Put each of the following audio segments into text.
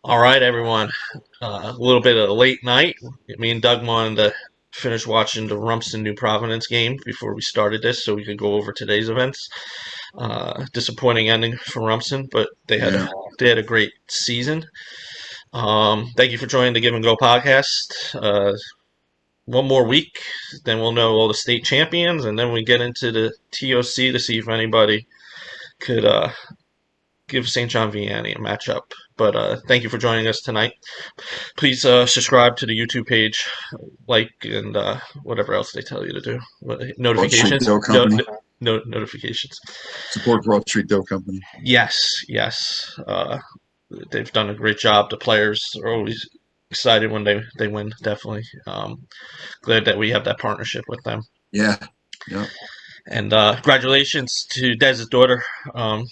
All right, everyone. A little bit of a late night. Me and Doug wanted to finish watching the Rumston New Providence game before we started this, so we could go over today's events. Disappointing ending for Rumston, but Yeah, they had a great season. Thank you for joining the Give and Go podcast. One more week, then we'll know all the state champions, and then we get into the TOC to see if anybody could give St. John Vianney a matchup. But thank you for joining us tonight. Please subscribe to the YouTube page, like, and whatever else they tell you to do. Broad Street Notifications? Dough Company. No notifications. Support Broad Street Dough Company. Yes, yes. They've done a great job. The players are always excited when they win. Definitely. Glad that we have that partnership with them. Yeah, yeah, And congratulations to Dez's daughter. yeah.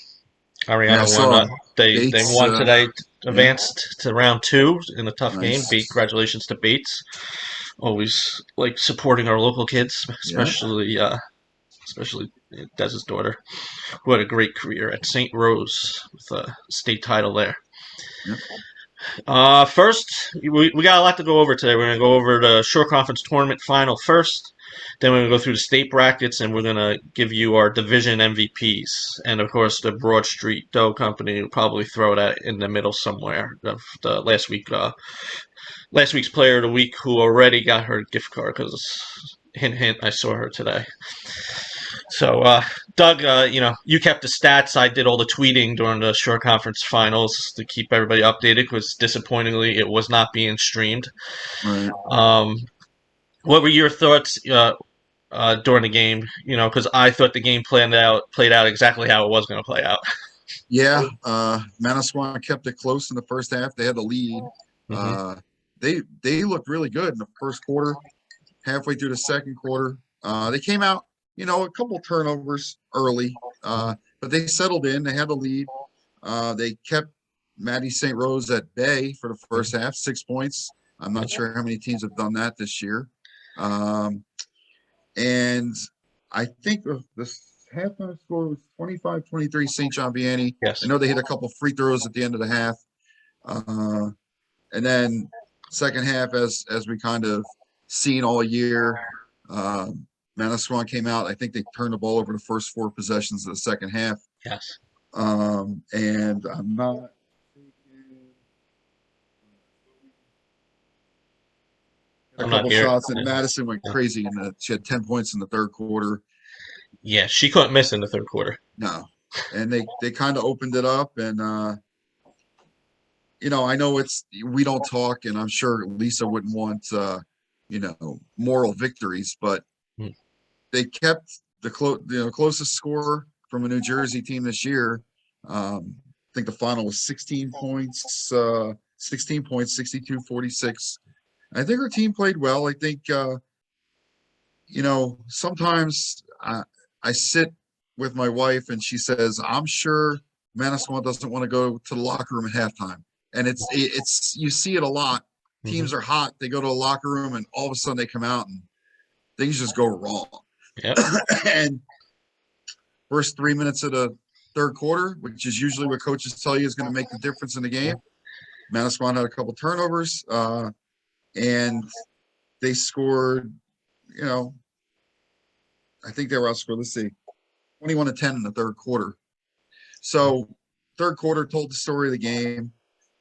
I Ariana won. saw They Bates. won today, Yeah, advanced to round two in a tough game. nice. Congratulations to Bates. Always like supporting our local kids, Yeah, especially Dez's daughter, who had a great career at St. Rose with a state title there. yeah. First, we got a lot to go over today. We're going to go over the Shore Conference tournament final first. Then we're going to go through the state brackets, and we're going to give you our division MVPs. And, of course, the Broad Street Dough Company will probably throw that in the middle somewhere. The last week's player of the week who already got her gift card because, hint, hint, I saw her today. So, Doug, you kept the stats. I did all the tweeting during the short conference finals to keep everybody updated because disappointingly it was not being streamed. Right. Um, what were your thoughts during the game? Because I thought the game played out exactly how it was going to play out. Yeah. Manasquan kept it close in the first half. They had the lead. Hmm. Uh, they looked really good in the first quarter. Halfway through the second quarter, they came out. A couple turnovers early, but they settled in. They had the lead. They kept Maddie St. Rose at bay for the first half, 6 points. I'm not sure how many teams have done that this year. Um, and I think the halftime score was 25-23 St. John Vianney. Yes. I know they hit a couple free throws at the end of the half. And then second half, as we kind of seen all year, Manasquan came out. I think they turned the ball over the first four possessions of the second half. Yes. And I'm not a I'm not couple here. shots, and Madison went crazy, and she had 10 points in the third quarter. Yeah, she couldn't miss in the third quarter. No, and they kind of opened it up, and I know we don't talk, and I'm sure Lisa wouldn't want moral victories, but Mm. they kept the closest score from a New Jersey team this year. I think the final was 16 points, 62-46. I think her team played well. I think sometimes I sit with my wife and she says, I'm sure Manasquan doesn't want to go to the locker room at halftime. And it's you see it a lot. Hmm. Teams are hot. They go to a locker room and all of a sudden they come out and things just go wrong. Yep. And first 3 minutes of the third quarter, which is usually what coaches tell you is going to make the difference in the game, Manasquan had a couple turnovers, and they scored, I think they were outscored, let's see, 21-10 in the third quarter. So third quarter told the story of the game,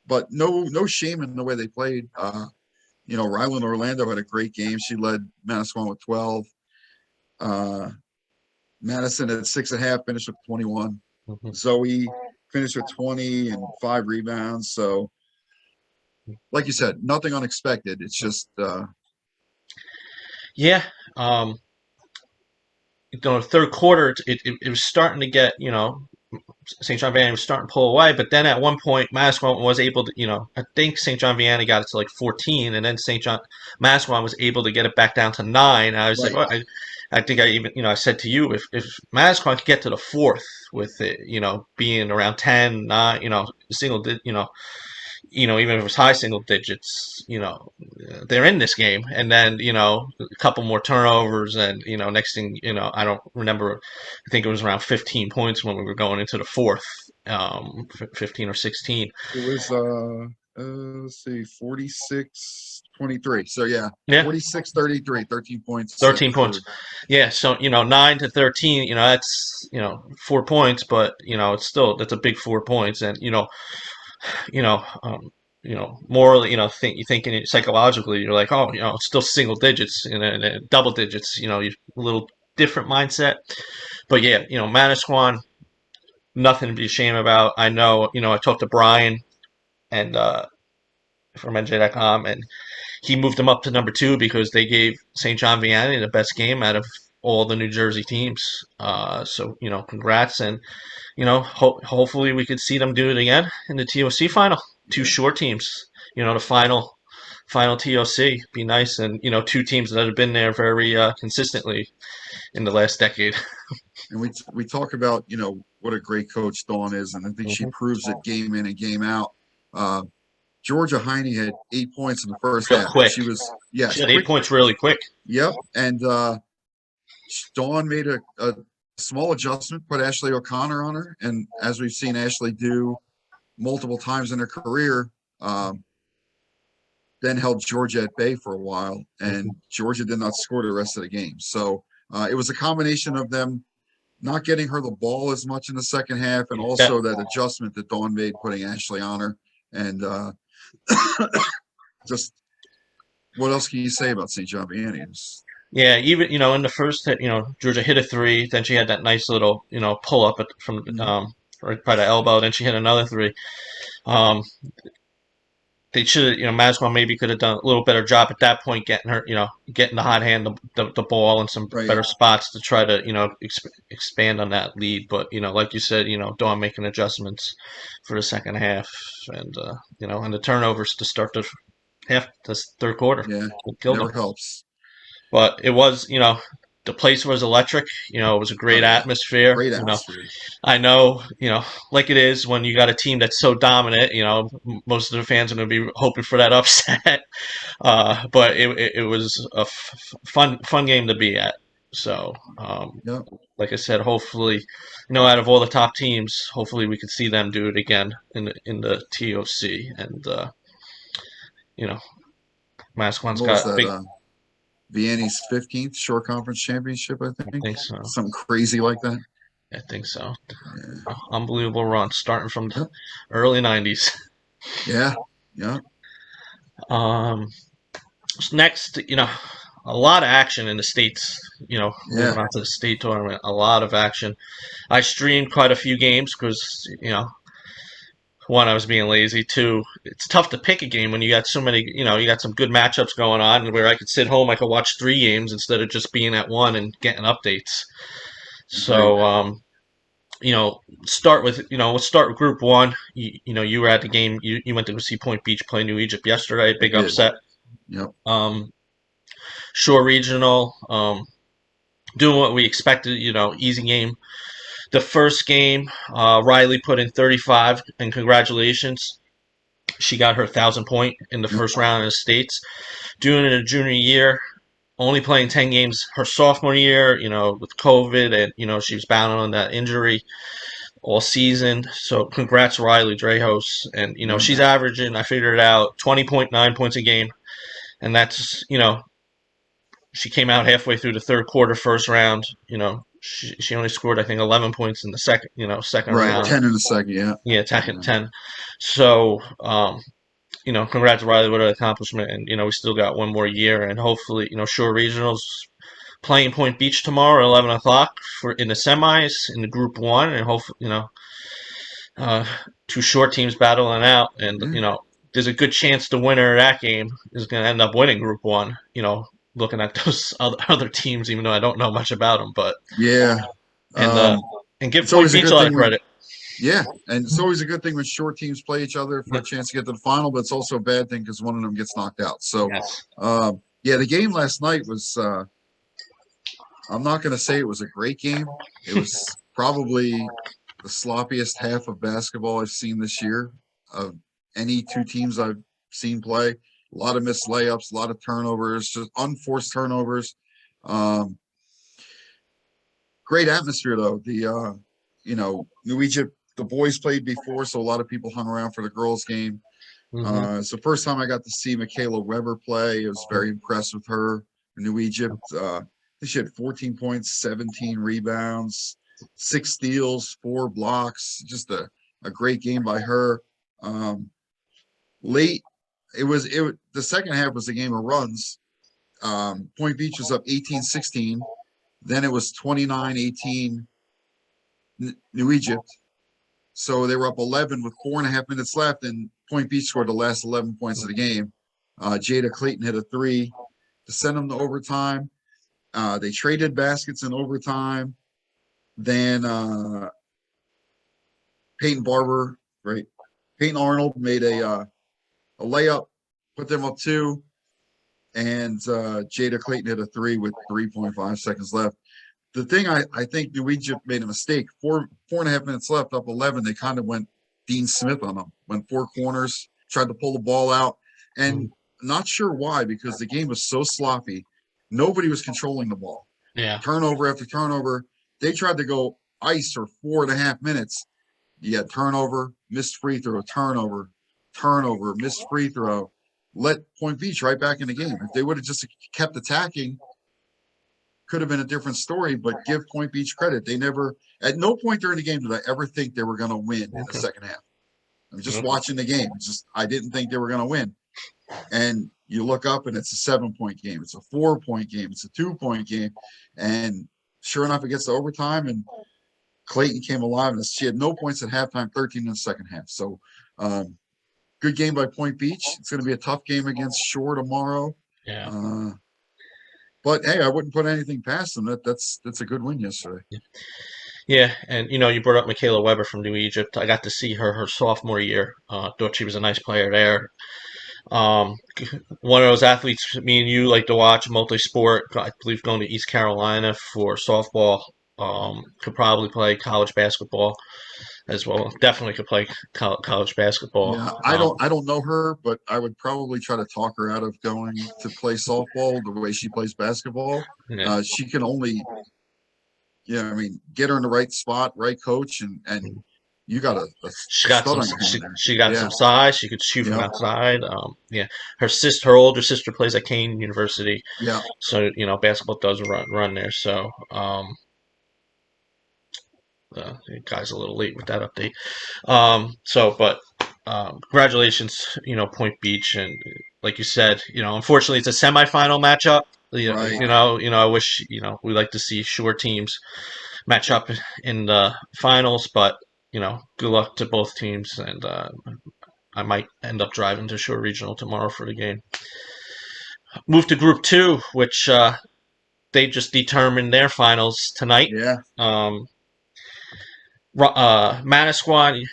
but no shame in the way they played. Ryland Orlando had a great game. She led Manasquan with 12. Madison at 6.5 finished with 21. Hmm. Zoe finished with 20 and 5 rebounds. So, like you said, nothing unexpected. It's just Yeah. Third quarter, it was starting to get, St. John Vianney was starting to pull away, but then at one point, Massaquan was able to, I think St. John Vianney got it to like 14, and then Massaquan was able to get it back down to 9. I was like, right. well, I think I even, I said to you, if Massaquan could get to the fourth with it, being around 10, 9, single, even if it was high single digits, they're in this game. And then, a couple more turnovers and, next thing, I don't remember, I think it was around 15 points when we were going into the fourth, 15 or 16. It was let's see, 46-23. So yeah, Yeah, 46-33, 13 points, 13 second points. quarter. Yeah, so 9 to 13. That's 4 points, but it's still that's a big 4 points, and you know, um, morally, you're thinking it psychologically, you're like, oh, it's still single digits and double digits, you're a little different mindset. But yeah, Manasquan, nothing to be ashamed about. I know, I talked to Brian and from NJ.com, and he moved them up to number two because they gave St. John Vianney the best game out of all the New Jersey teams. So, congrats, and hopefully we could see them do it again in the TOC final. Two Yeah. short teams, the final TOC be nice, and two teams that have been there very consistently in the last decade. And we talk about, what a great coach Dawn is, and I think she Mhm. proves it game in and game out. Uh, Georgia Heine had 8 points in the first Real half. quick, She was, she yes, had eight quick. points really quick. Yep. And Dawn made a small adjustment, put Ashley O'Connor on her. And as we've seen Ashley do multiple times in her career, um, then held Georgia at bay for a while. And Georgia did not score the rest of the game. So it was a combination of them not getting her the ball as much in the second half, and Yeah, also that adjustment that Dawn made, putting Ashley on her. And just what else can you say about St. John Vianney? yeah. Even in the first hit, Georgia hit a three. Then she had that nice little pull up from Mhm. right by the elbow. Then she hit another three. Um, they should, Maswan maybe could have done a little better job at that point, getting her, getting the hot hand, the ball in some Right. better spots to try to, expand on that lead. But like you said, Dawn making adjustments for the second half, and and the turnovers to start the third quarter Yeah. killed them. Never helps. But it was, the place was electric. It was a Oh great yeah. atmosphere. Great atmosphere. I know, like it is when you got a team that's so dominant. Most of the fans are going to be hoping for that upset. But it was a fun game to be at. So, Yep. like I said, hopefully, out of all the top teams, hopefully we could see them do it again in the TOC. And you know, Masquan's What was got a that? big. Vianney's 15th shore conference championship, I I think. think so. Something crazy like that. I think so. Yeah. Unbelievable run starting from the Yep. early '90s. Yeah. Yeah. Um, Next, a lot of action in the states. Yeah. Moving on to the state tournament, a lot of action. I streamed quite a few games because one, I was being lazy. Two, it's tough to pick a game when you got so many. You got some good matchups going on. Where I could sit home, I could watch three games instead of just being at one and getting updates. Agreed. So, let's start with Group One. You were at the game. You went to go see Point Beach play New Egypt yesterday. I Big did. upset. Yep. Um, Shore Regional. Doing what we expected, easy game. The first game, Riley put in 35, and congratulations. She got her 1,000 point in the Yep. first round in the States. Doing it in her junior year, only playing 10 games her sophomore year, with COVID, and, she was bound on that injury all season. So congrats, Riley Dreyhos. And, Yep. she's averaging, I figured it out, 20.9 points a game. And that's, she came out halfway through the third quarter, first round. She only scored I think 11 points in the second Right. round. 10 in a second. Yeah. Yeah, Yeah. 10. So congrats Riley with an accomplishment, and we still got one more year, and hopefully Shore Regionals playing Point Beach tomorrow at 11 o'clock for in the semis in the Group One, and hopefully uh, two short teams battling out, and Yeah. there's a good chance the winner of that game is going to end up winning Group One. Looking at those other teams, even though I don't know much about them, but Yeah. and Um, give it's Point always a Beach a good lot of thing when, credit. yeah. And it's always a good thing when short teams play each other for a chance to get to the final, but it's also a bad thing because one of them gets knocked out. So, Yes. yeah, the game last night was, I'm not going to say it was a great game. It was probably the sloppiest half of basketball I've seen this year of any two teams I've seen play. A lot of missed layups, a lot of turnovers, just unforced turnovers. Um, Great atmosphere though. New Egypt, the boys played before, so a lot of people hung around for the girls game. Hmm. It's the first time I got to see Michaela Weber play. I was very impressed with her in New Egypt. She had 14 points, 17 rebounds, 6 steals, 4 blocks. Just a great game by her. Um, late, the second half was a game of runs. Point Beach was up 18-16. Then it was 29-18 New Egypt. So they were up 11 with 4.5 minutes left, and Point Beach scored the last 11 points of the game. Jada Clayton hit a three to send them to overtime. They traded baskets in overtime. Then Peyton Barber, right? Peyton Arnold made a layup, put them up 2, and Jada Clayton hit a three with 3.5 seconds left. The thing I think New Egypt made a mistake. 4.5 minutes left, up 11. They kind of went Dean Smith on them. Went 4 corners, tried to pull the ball out, and not sure why, because the game was so sloppy. Nobody was controlling the ball. Yeah. Turnover after turnover. They tried to go ice for 4.5 minutes. You had turnover, missed free throw, turnover, missed free throw. Let Point Beach right back in the game. If they would have just kept attacking, could have been a different story, but give Point Beach credit. They never, at no point during the game did I ever think they were going to win in the Okay. second half. I'm just Okay. watching the game. I didn't think they were going to win. And you look up and it's a 7-point game. It's a 4-point game. It's a 2-point game. And sure enough, it gets to overtime and Clayton came alive and she had no points at halftime, 13 in the second half. So good game by Point Beach. It's going to be a tough game against Shore tomorrow. Yeah. But hey, I wouldn't put anything past them. That's a good win yesterday. Yeah, and you brought up Michaela Weber from New Egypt. I got to see her sophomore year. Thought she was a nice player there. Um, One of those athletes me and you like to watch, multi-sport. I believe going to East Carolina for softball. Could probably play college basketball as well. Definitely could play college basketball. Yeah, I don't know her, but I would probably try to talk her out of going to play softball the way she plays basketball. Yeah. She can only, I mean, get her in the right spot, right coach, and you got a She got stud some. on your hand there. She got some Yeah, size. She could shoot from yep, outside. Yeah, her older sister plays at Kane University, yeah, so basketball does run there. So the guy's a little late with that update. But congratulations, Point Beach, and like you said, unfortunately, it's a semifinal matchup. right. I wish we like to see Shore teams match up in the finals, but good luck to both teams, and I might end up driving to Shore Regional tomorrow for the game. Move to Group Two, which they just determined their finals tonight. Yeah, Um, Manasquan,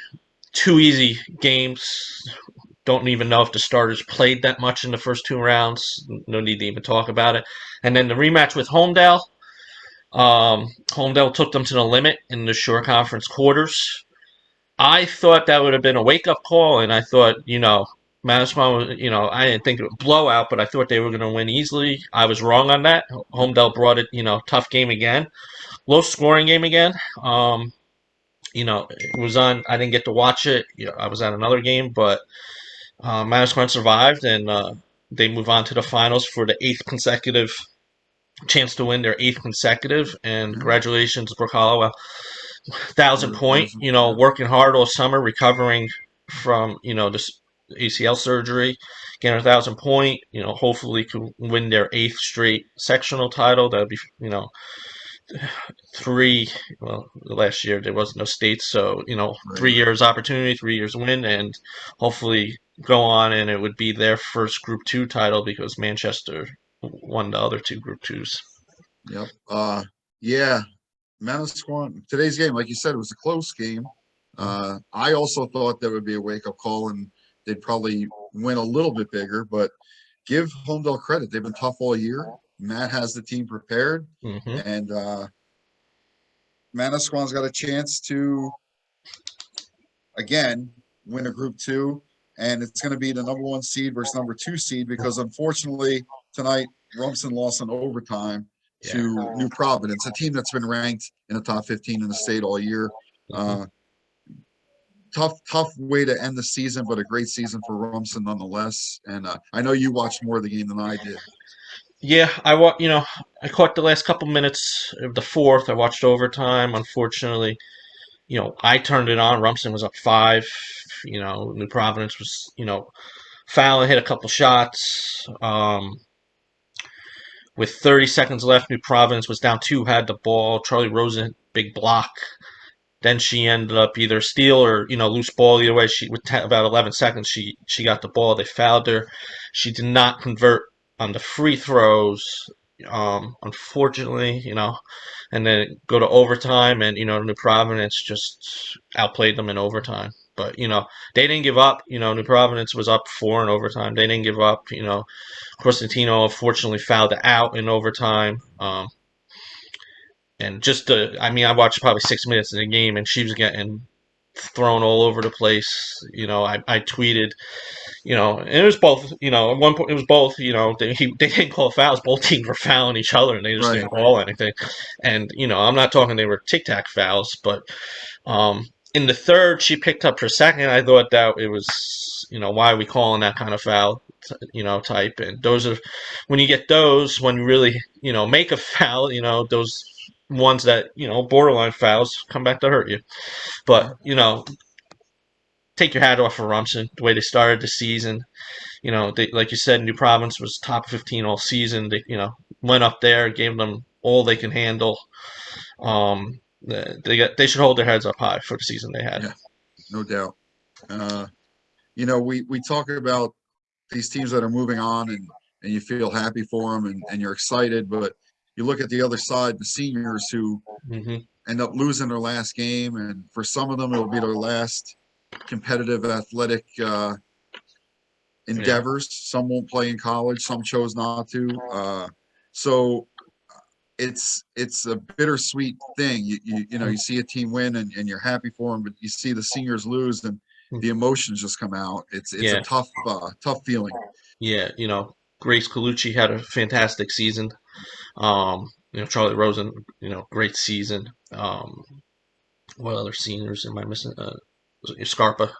2 easy games. Don't even know if the starters played that much in the first 2 rounds. No need to even talk about it. And then the rematch with Homedale. Homedale took them to the limit in the Shore Conference quarters. I thought that would have been a wake up call, and I thought, Manasquan was, I didn't think it would blow out, but I thought they were going to win easily. I was wrong on that. Homedale brought it, tough game again, low scoring game again. It was on. I didn't get to watch it. I was at another game, but Manasquan survived, and they move on to the finals for the eighth consecutive chance to win their eighth consecutive. And yeah. congratulations, Brooke Hollowell, 1,000 point. Yeah, Working hard all summer, recovering from this ACL surgery, getting 1,000 point. Hopefully could win their eighth straight sectional title. That would be 3. Well, last year there was no states, so 3 years opportunity, 3 years win, and hopefully go on, and it would be their first Group Two title because Manchester won the other two Group Twos. yep. Yeah, Manasquan, today's game, like you said, it was a close game. I also thought that would be a wake up call and they'd probably win a little bit bigger, but give Homedale credit. They've been tough all year. Matt has the team prepared, Mm-hmm. and Manasquan's got a chance to, again, win a Group Two. And it's going to be the number 1 seed versus number 2 seed because unfortunately tonight, Rumson lost in overtime Yeah. to New Providence, a team that's been ranked in the top 15 in the state all year. Mm-hmm. tough way to end the season, but a great season for Rumson nonetheless. And I know you watched more of the game than I did. Yeah, I caught the last couple minutes of the fourth. I watched overtime. Unfortunately, I turned it on. Rumson was up five. New Providence was, fouling, hit a couple shots. With 30 seconds left, New Providence was down two, had the ball. Charlie Rosen, big block. Then she ended up either steal or loose ball. Either way, she with about 11 seconds, she got the ball. They fouled her. She did not convert on the free throws. Unfortunately, and then go to overtime, and New Providence just outplayed them in overtime. But they didn't give up. New Providence was up four in overtime. They didn't give up. Constantino unfortunately fouled out in overtime. And just I watched probably 6 minutes of the game, and she was getting thrown all over the place. I tweeted, and it was both. At one point it was both. They didn't call fouls. Both teams were fouling each other, and they just Right. didn't call anything. And I'm not talking they were tic tac fouls, but in the third she picked up her second. I thought that it was, why are we calling that kind of foul? Type. And those are when you get those when you really make a foul. Those ones that borderline fouls come back to hurt you. Yeah. But take your hat off for Rumson the way they started the season. They, like you said, New Providence was top 15 all season. They went up there, gave them all they can handle. They should hold their heads up high for the season they had. Yeah. No doubt. Uh, we talk about these teams that are moving on, and you feel happy for them, and you're excited, but you look at the other side, the seniors who Mm-hmm. end up losing their last game, and for some of them it'll be their last competitive athletic Yeah. endeavors. Some won't play in college, some chose not to. So it's a bittersweet thing. You see a team win, and you're happy for them, but you see the seniors lose, and the emotions just come out. It's a Yeah. tough feeling. Yeah. Grace Colucci had a fantastic season. Charlie Rosen, great season. What other seniors am I missing? Scarpa,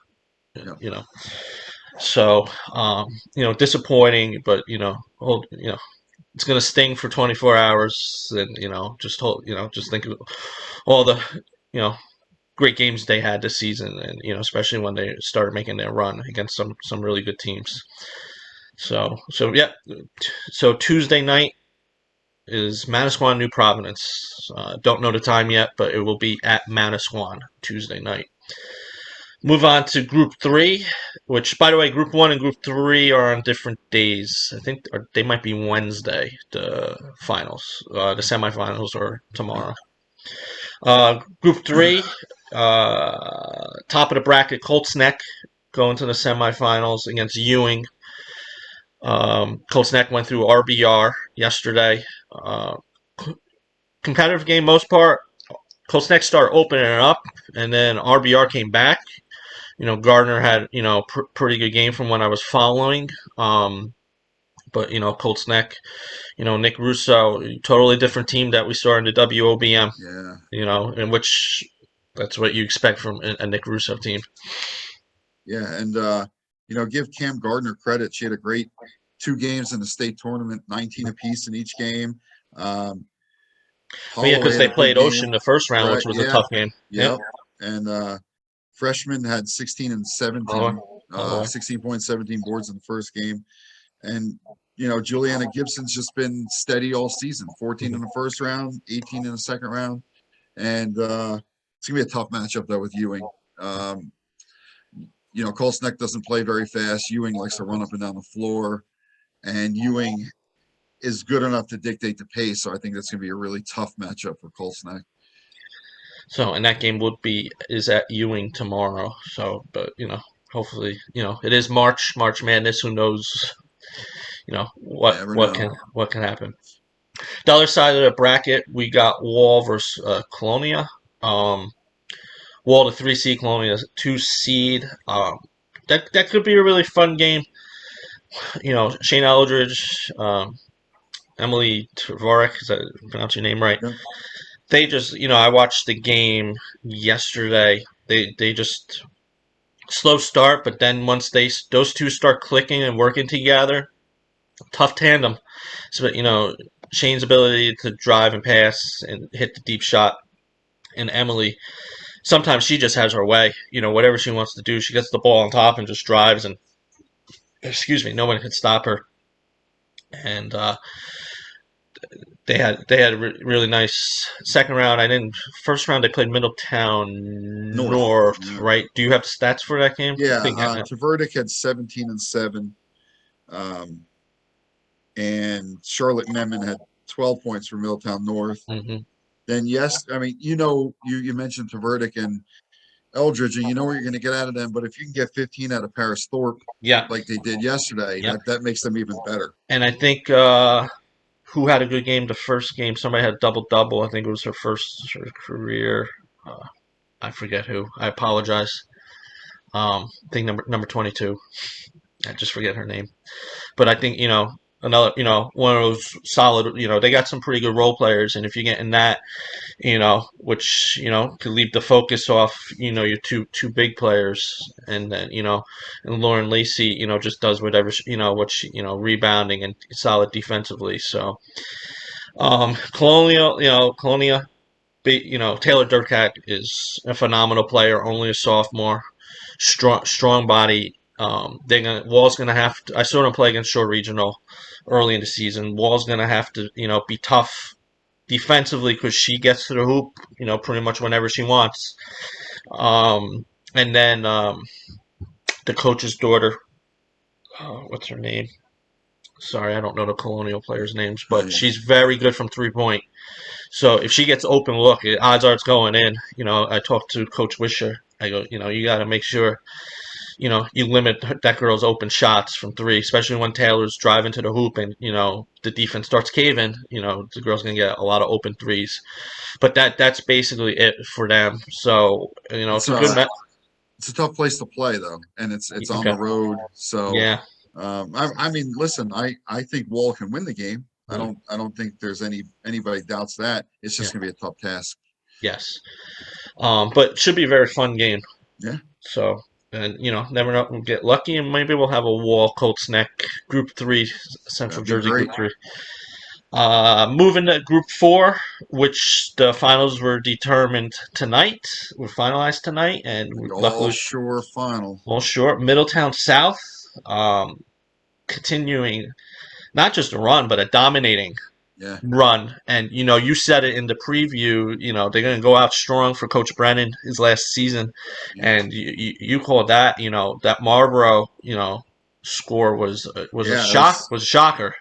Yeah. So, disappointing, but it's gonna sting for 24 hours, and just think of all the you know great games they had this season, and especially when they started making their run against some really good teams. So yeah, so Tuesday night is Manasquan, New Providence. Don't know the time yet, but it will be at Manasquan Tuesday night. Move on to Group 3, which, by the way, Group 1 and Group 3 are on different days. I think they might be Wednesday, the finals. The semifinals are tomorrow. Group 3, top of the bracket, Colts Neck going to the semifinals against Ewing. Colts Neck went through RBR yesterday. Competitive game most part. Colts Neck started opening it up, and then RBR came back. Gardner had pretty good game from what I was following. But Colts Neck, Nick Russo, totally different team that we saw in the WOBM. Yeah. In which that's what you expect from a Nick Russo team. Yeah, and give Cam Gardner credit. She had a great 2 games in the state tournament, 19 apiece in each game. Yeah, Holloway because had they a big played Ocean game, the first round, right? which was a Yeah, tough game. Yeah. yep. And freshman had 16 and 17, Holloway. 16 points, 17 boards in the first game. And Juliana Gibson's just been steady all season. 14 in the first round, 18 in the second round, and it's gonna be a tough matchup though with Ewing. Colts Neck doesn't play very fast. Ewing likes to run up and down the floor, and Ewing is good enough to dictate the pace. So I think that's going to be a really tough matchup for Colts Neck. So, and that game is at Ewing tomorrow. So, but hopefully, it is March Madness. Who knows? What Never what know. can what can happen. The other side of the bracket, we got Wall versus Colonia. Wall the 3 seed, Colonia 2 seed. That could be a really fun game. Shane Eldridge, Emily Tvorek, is that pronounce your name right? Yeah. They just, I watched the game yesterday. They just Slow start, but then once those two start clicking and working together, tough tandem. So Shane's ability to drive and pass and hit the deep shot, and Emily sometimes she just has her way. Whatever she wants to do, she gets the ball on top and just drives, and excuse me, no one can stop her. And they had a really nice second round. I didn't First round they played Middletown North. North, Yeah. right? Do you have the stats for that game? I Yeah. think Tverdic had 17-7. Um, and Charlotte Memon had 12 points for Middletown North. hmm Then yes, I mean, you mentioned Tverdic and Eldridge, and you know what you're going to get out of them. But if you can get 15 out of Paris Thorpe, Yeah, like they did yesterday, yeah. that makes them even better. And I think who had a good game the first game? Somebody had a double double. I think it was her first career. Uh, I forget who. I apologize. I think number 22. I just forget her name. But I think another one of those solid. They got some pretty good role players, and if you get in that, which could leave the focus off your two big players, and then and Lauren Lacey just does whatever what she rebounding and solid defensively. So Colonia. Taylor Durkat is a phenomenal player, only a sophomore, strong body. Wall's gonna have to. I saw him play against Shore Regional early in the season. Wall's gonna have to be tough defensively because she gets to the hoop pretty much whenever she wants. And then the coach's daughter, what's her name? Sorry, I don't know the Colonial players' names, but Yeah. she's very good from 3 point. So if she gets open look, odds are it's going in. I talked to Coach Wisher. I go, you got to make sure, you limit that girl's open shots from three, especially when Taylor's driving to the hoop and, the defense starts caving. The girl's going to get a lot of open threes. But that's basically it for them. So, It's it's a good a match. it's a tough place to play though, and it's on Okay. the road. So, Yeah. I mean, listen, I think Wall can win the game. Mm. I don't think there's anybody doubts that. It's Yeah. just gonna be a tough task. Yes. But it should be a very fun game. Yeah. So, and never know, we'll get lucky and maybe we'll have a Wall Colts Neck Group 3, Central That'd be Jersey Group great. 3. Moving to Group 4, which the finals were determined tonight, were finalized tonight, and The All luckily, Shore final. all short. Middletown South, um, continuing not just a run, but a dominating Yeah. run. And you said it in the preview. They're going to go out strong for Coach Brennan his last season, Yeah. and you called that. That Marlboro score was a Yeah. shock. Was a shocker.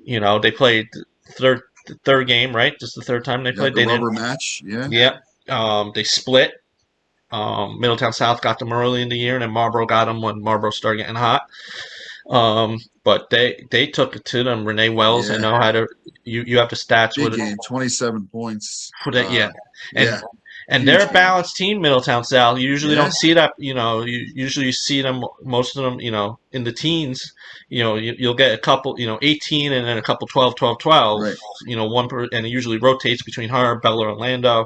They played third third game, right? Just the third time they Yeah. played. The They didn't. rubber match. Yeah. Yep. They split. Middletown South got them early in the year, and then Marlboro got them when Marlboro started getting hot. But they took it to them. Renee Wells, I Yeah. know how to. You have the stats Big with it game. 27 points. for that. Yeah, and Yeah. and they're Huge a game. balanced team, Middletown South. You usually don't Yeah. see that. You usually see them, most of them, in the teens. You'll get a couple, 18, and then a couple 12, 12, 12. Right. And it usually rotates between her, Bella Orlando,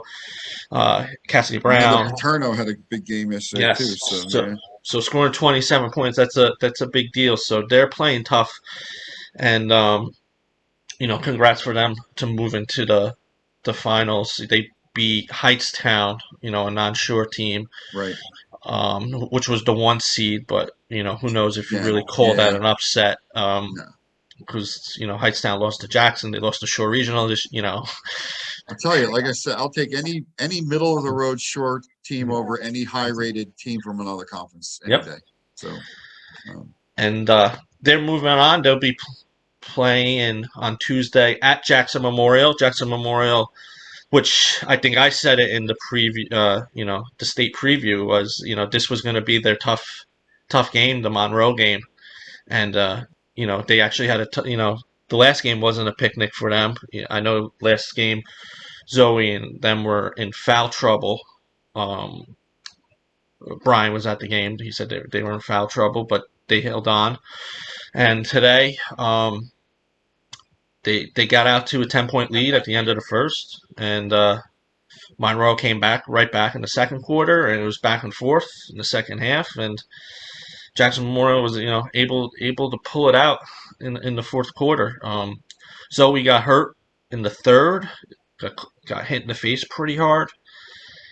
Cassidy Amanda Brown. Paterno had a big game yesterday too. Yes. So So yeah. so scoring 27 points, that's a big deal. So they're playing tough, and congrats for them to move into the finals. They beat Heightstown, a non-sure team, Right. which was the one seed. But who knows if you really Again. call that Yeah. an upset? No. Because Heightstown lost to Jackson, they lost to Shore Regional. I'll tell you, like I said, I'll take any middle of the road short team over any high rated team from another conference any Yep. day. So um, And they're moving on. They'll be playing on Tuesday at Jackson Memorial. Jackson Memorial, which I think I said it in the preview, the state preview was, this was going to be their tough game, the Monroe game, and they actually had the last game wasn't a picnic for them. I know last game Zoe and them were in foul trouble. Um, Brian was at the game. He said they were in foul trouble, but they held on. And today, they got out to a 10-point lead at the end of the first, and Monroe came back right back in the second quarter, and it was back and forth in the second half. And Jackson Memorial was able to pull it out in the fourth quarter. Zoe got hurt in the third, got hit in the face pretty hard.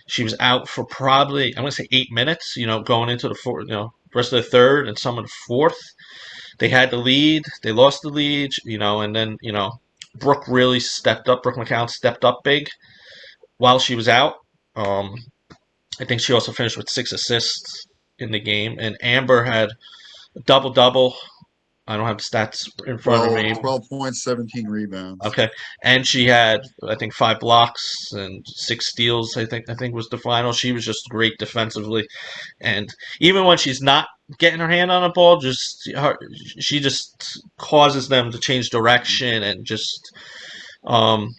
She was out for probably I'm gonna say 8 minutes. Going into the fourth, rest of the third and some of the fourth. They had the lead. They lost the lead. And then Brooke really stepped up. Brooke McCown stepped up big while she was out. Um, I think she also finished with 6 assists in the game. And Amber had a double double. I don't have the stats in front of 12, me. 12 points, 17 rebounds. Okay, and she had I think 5 blocks and 6 steals. I think was the final. She was just great defensively, and even when she's not getting her hand on the ball, she just causes them to change direction and just. Um,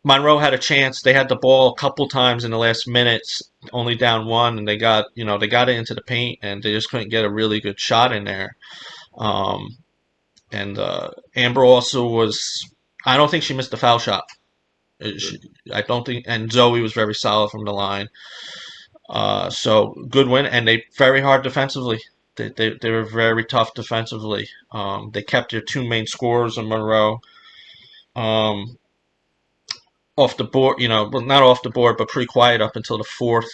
Monroe had a chance. They had the ball a couple times in the last minutes, only down one, and they got it into the paint, and they just couldn't get a really good shot in there. Um, and Amber also was. I don't think she missed a foul shot. Good. I don't think. And Zoe was very solid from the line. So good win, and they very hard defensively. They were very tough defensively. They kept their two main scorers in Monroe um, off the board. Well, not off the board, but pretty quiet up until the fourth.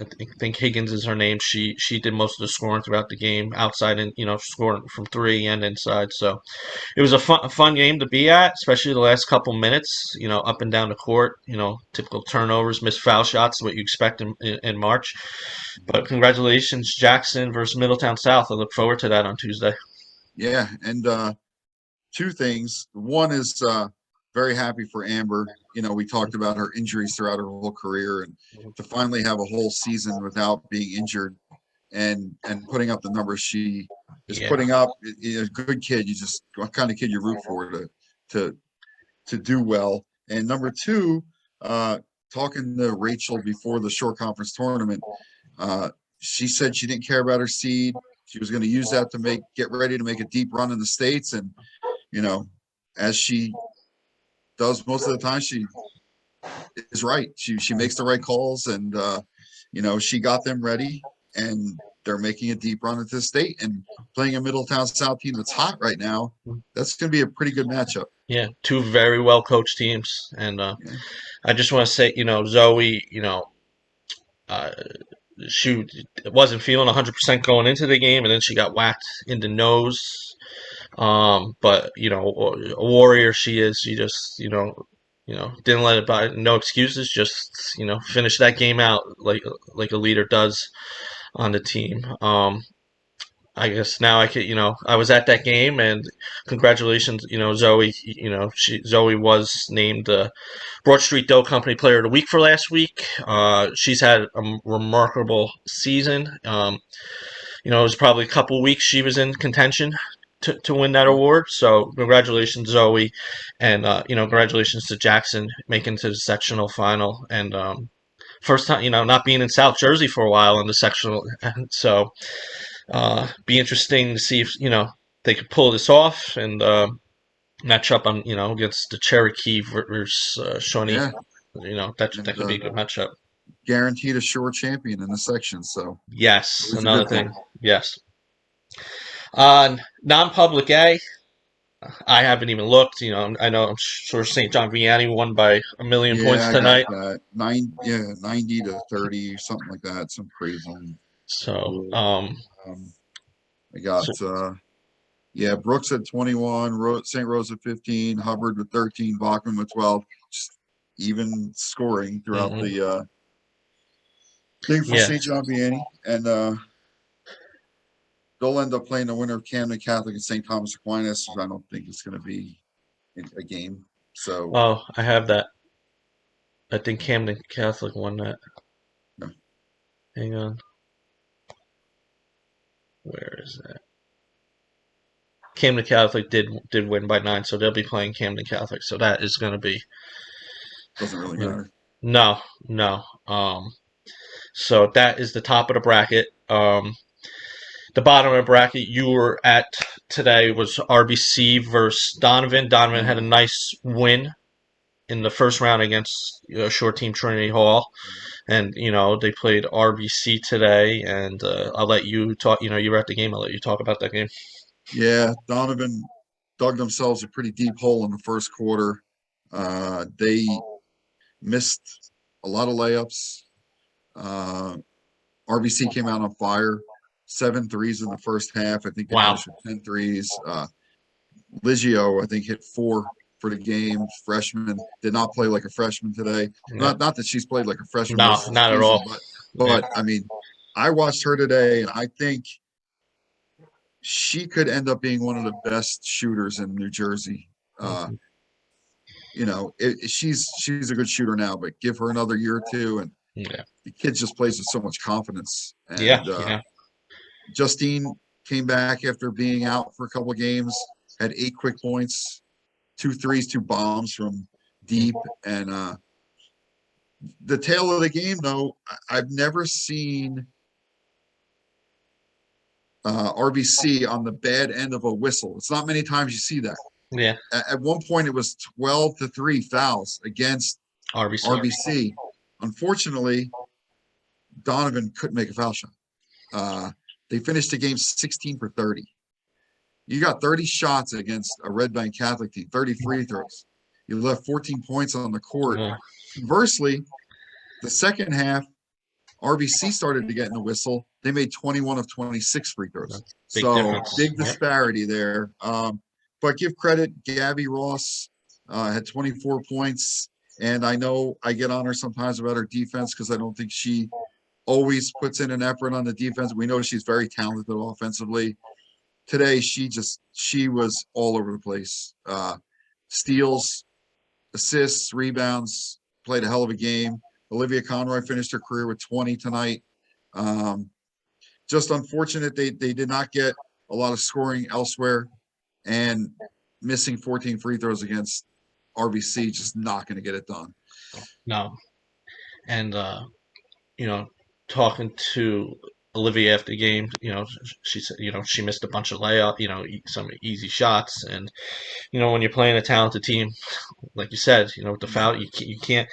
I think Higgins is her name. She did most of the scoring throughout the game, outside and scoring from three and inside. So it was a fun game to be at, especially the last couple minutes. Up and down the court. Typical turnovers, missed foul shots, what you expect in March. But congratulations, Jackson versus Middletown South. I look forward to that on Tuesday. Yeah, and two things. One is very happy for Amber. We talked about her injuries throughout her whole career, and to finally have a whole season without being injured and putting up the numbers she is Yeah. putting up. A good kid. You just what kind of kid you root for to do well. And number two, talking to Rachel before the short conference tournament, she said she didn't care about her seed. She was going to use that to get ready to make a deep run in the States. And, as she does most of the time, she is right. She makes the right calls, and, she got them ready, and they're making a deep run at this state and playing a Middletown South team that's hot right now. That's going to be a pretty good matchup. Yeah, two very well coached teams, and Yeah. I just want to say, Zoe, uh, she wasn't feeling 100% going into the game, and then she got whacked in the nose. But a warrior she is. She just didn't let it by. No excuses. Just finish that game out like a leader does on the team. I guess now I could, I was at that game, and congratulations, Zoe. Zoe was named the Broad Street Dough Company Player of the Week for last week. She's had a remarkable season. It was probably a couple weeks she was in contention to win that award. So congratulations, Zoe, and congratulations to Jackson making to the sectional final, and first time not being in South Jersey for a while in the sectional. So be interesting to see if they could pull this off and match up on against the Cherokee versus Shawnee. Yeah. That could be a good matchup. Guaranteed a shore champion in the section. So Yes, always a another good thing. thing. Yes. Non-public A. I haven't even looked. I know I'm sure St. John Vianney won by a million points Yeah, I got tonight. that. 90 to 30, something like that. Some crazy So, rule. I got so Brooks at 21, St. Rose at 15, Hubbard with 13, Bachman with 12. Just even scoring throughout mhm. the thing for Yeah, St. John Vianney. And they'll end up playing the winner of Camden Catholic and St. Thomas Aquinas. I don't think it's going to be a game. So, oh, I have that. I think Camden Catholic won that. no. Hang on. Where is that? Camden Catholic did win by 9, so they'll be playing Camden Catholic. So that is going to be Doesn't really matter. no, no. So that is the top of the bracket. The bottom of the bracket you were at today was RBC versus Donovan. Donovan had a nice win. in the first round against short team Trinity Hall, and they played RBC today. And I'll let you talk. You were at the game. I'll let you talk about that game. Yeah, Donovan dug themselves a pretty deep hole in the first quarter. They missed a lot of layups. Uh, RBC came out on fire, 7 threes in the first half. I think they Wow. finished with 10 threes. Liggio, I think, hit 4 for the game. Freshman did not play like a freshman today. Yeah. Not that she's played like a freshman No, most of the not at season, all. but Yeah. I mean, I watched her today, and I think she could end up being one of the best shooters in New Jersey. Uh, Mhm. she's a good shooter now, but give her another year or two, and Yeah. the kid just plays with so much confidence. Yeah. And Yeah. Justine came back after being out for a couple of games, had 8 quick points, 2 threes, 2 bombs from deep, and the tail of the game, though, I've never seen RBC on the bad end of a whistle. It's not many times you see that. Yeah. At one point, it was 12-3 fouls against RBC. RBC. Unfortunately, Donovan couldn't make a foul shot. They finished the game 16 for 30. You got 30 shots against a Red Bank Catholic team, 30 free throws. You left 14 points on the court. Yeah. Conversely, the second half, RBC started to get in the whistle. They made 21 of 26 free throws. Big So difference. big Yep. disparity there. But give credit, Gabby Ross had 24 points. And I know I get on her sometimes about her defense because I don't think she always puts in an effort on the defense. We know she's very talented offensively. Today, she was all over the place. Steals, assists, rebounds, played a hell of a game. Olivia Conroy finished her career with 20 tonight. Just unfortunate they did not get a lot of scoring elsewhere, and missing 14 free throws against RBC, just not going to get it done. No. And you know, talking to Olivia after the game, she said, she missed a bunch of layup, some easy shots, and when you're playing a talented team, like you said, with the Yeah. foul, you can't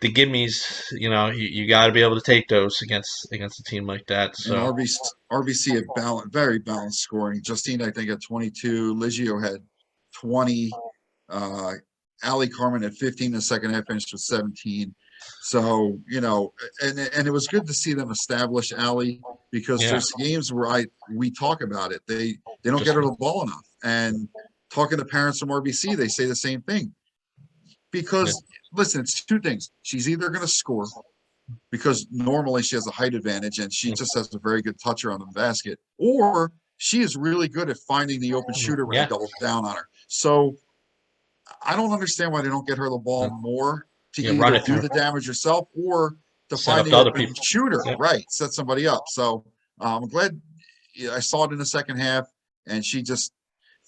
the gimmies, you got to be able to take those against a team like that. And So RBC had very balanced scoring. Justine, I think, had 22. Liggio had 20. Uh, Ali Carmen had 15 in the second half, finished with 17. So, and it was good to see them establish Ali, because yeah, there's games where we talk about it. They don't just get her the ball enough. And talking to parents from RBC, they say the same thing. yeah, Because listen, it's 2 things. She's either going to score, because normally she has a height advantage and she just has a very good toucher on the basket, or she is really good at finding the open shooter when they yeah, double down on her. So I don't understand why they don't get her the ball more, to yeah, run either it do through, the damage herself or to set find up the the other open people. shooter, Yeah, right? Set somebody up. So I'm glad I saw it in the second half, and she just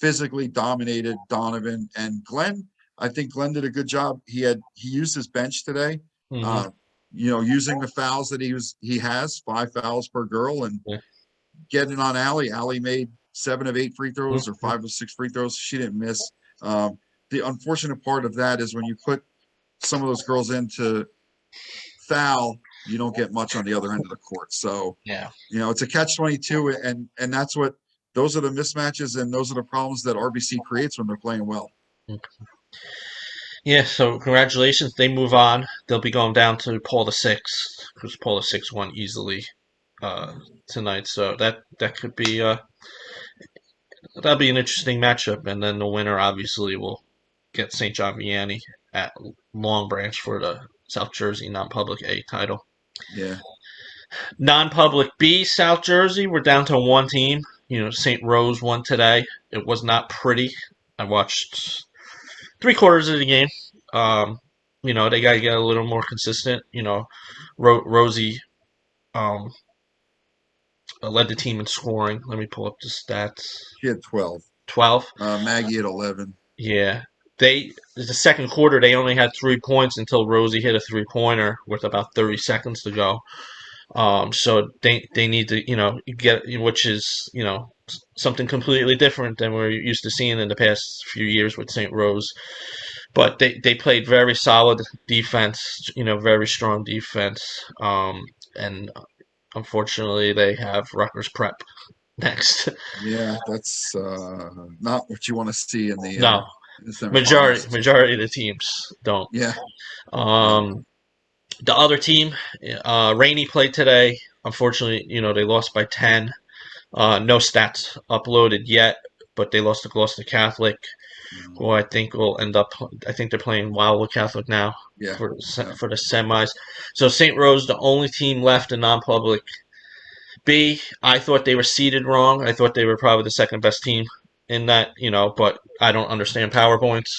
physically dominated Donovan and Glenn. I think Glenn did a good job. He used his bench today. hmm Uh, using the fouls that he has 5 fouls per girl, and yeah, getting on Allie. Allie made 7 of 8 free throws, or mhm. 5 of 6 free throws. She didn't miss. The unfortunate part of that is when you put some of those girls into foul, you don't get much on the other end of the court. So, Yeah. it's a catch-22, and those are the mismatches, and those are the problems that RBC creates when they're playing well. Yeah, so congratulations. They move on. They'll be going down to Paul the Sixth, because Paul the Sixth won easily tonight. So that could be that'll be an interesting matchup. And then the winner obviously will get St. John Vianney at Long Branch for the South Jersey non-public A title. Yeah. Non-public B, South Jersey, we're down to one team. St. Rose won today. It was not pretty. I watched 3/4 of the game. Um, they got to get a little more consistent. Rosie um, led the team in scoring. Let me pull up the stats. She had 12. 12. Maggie had 11. Yeah. The second quarter, they only had 3 points until Rosie hit a three-pointer with about 30 seconds to go. So they need to, get, which is, something completely different than we're used to seeing in the past few years with St. Rose. but they played very solid defense, very strong defense. And unfortunately, they have Rutgers Prep next. Yeah, that's not what you want to see No, in the majority semifinals. majority of the teams don't. Yeah, yeah. Um, the other team, Rainey played today. Unfortunately, they lost by 10. No stats uploaded yet, but they lost to Gloucester Catholic, Mm, who I think will end up. I think they're playing Wildwood Catholic now yeah, for yeah. for the semis. So St. Rose, the only team left in non-public B. I thought they were seeded wrong. I thought they were probably the second best team in that, but I don't understand PowerPoints.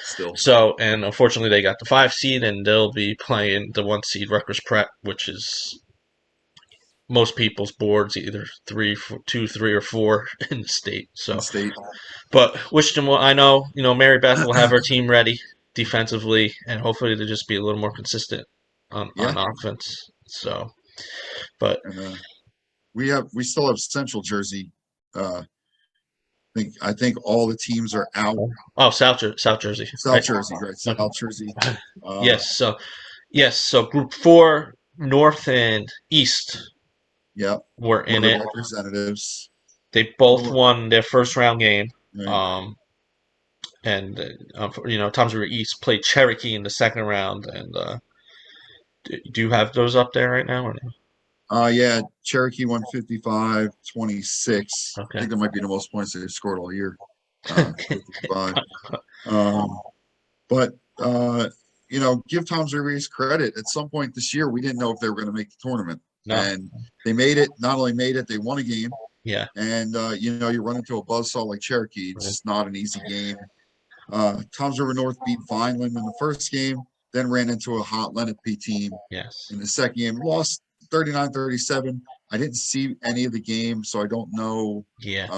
Still, So, and unfortunately, they got the 5 seed, and they'll be playing the 1 seed Rutgers Prep, which is most people's boards either 2, 3, or 4 in the state. in So, state. but wish them well. I know, Mary Beth will have her team ready defensively, and hopefully they'll just be a little more consistent on Yeah, offense. So, but and we still have Central Jersey. I think all the teams are out. oh, South Jersey, South right? Jersey, right? Okay. South Jersey. Uh, Yes. So Group 4, North and East yeah, were one in of the it. representatives. They both North, won their first round game. right. And Tom's River East played Cherokee in the second round. And do you have those up there right now or no? Yeah, Cherokee 155-26. I Okay. think that might be the most points they've scored all year. 55. Um, but give Tom's River East credit. At some point this year, we didn't know if they were going to make the tournament, No. and they made it. Not only made it, they won a game. Yeah. And you run into a buzzsaw like Cherokee. It's Right. just not an easy game. Tom's River North beat Vineland in the first game, then ran into a hot Lenape team Yes. in the second game, lost 39-37. I didn't see any of the game, so I don't know Yeah.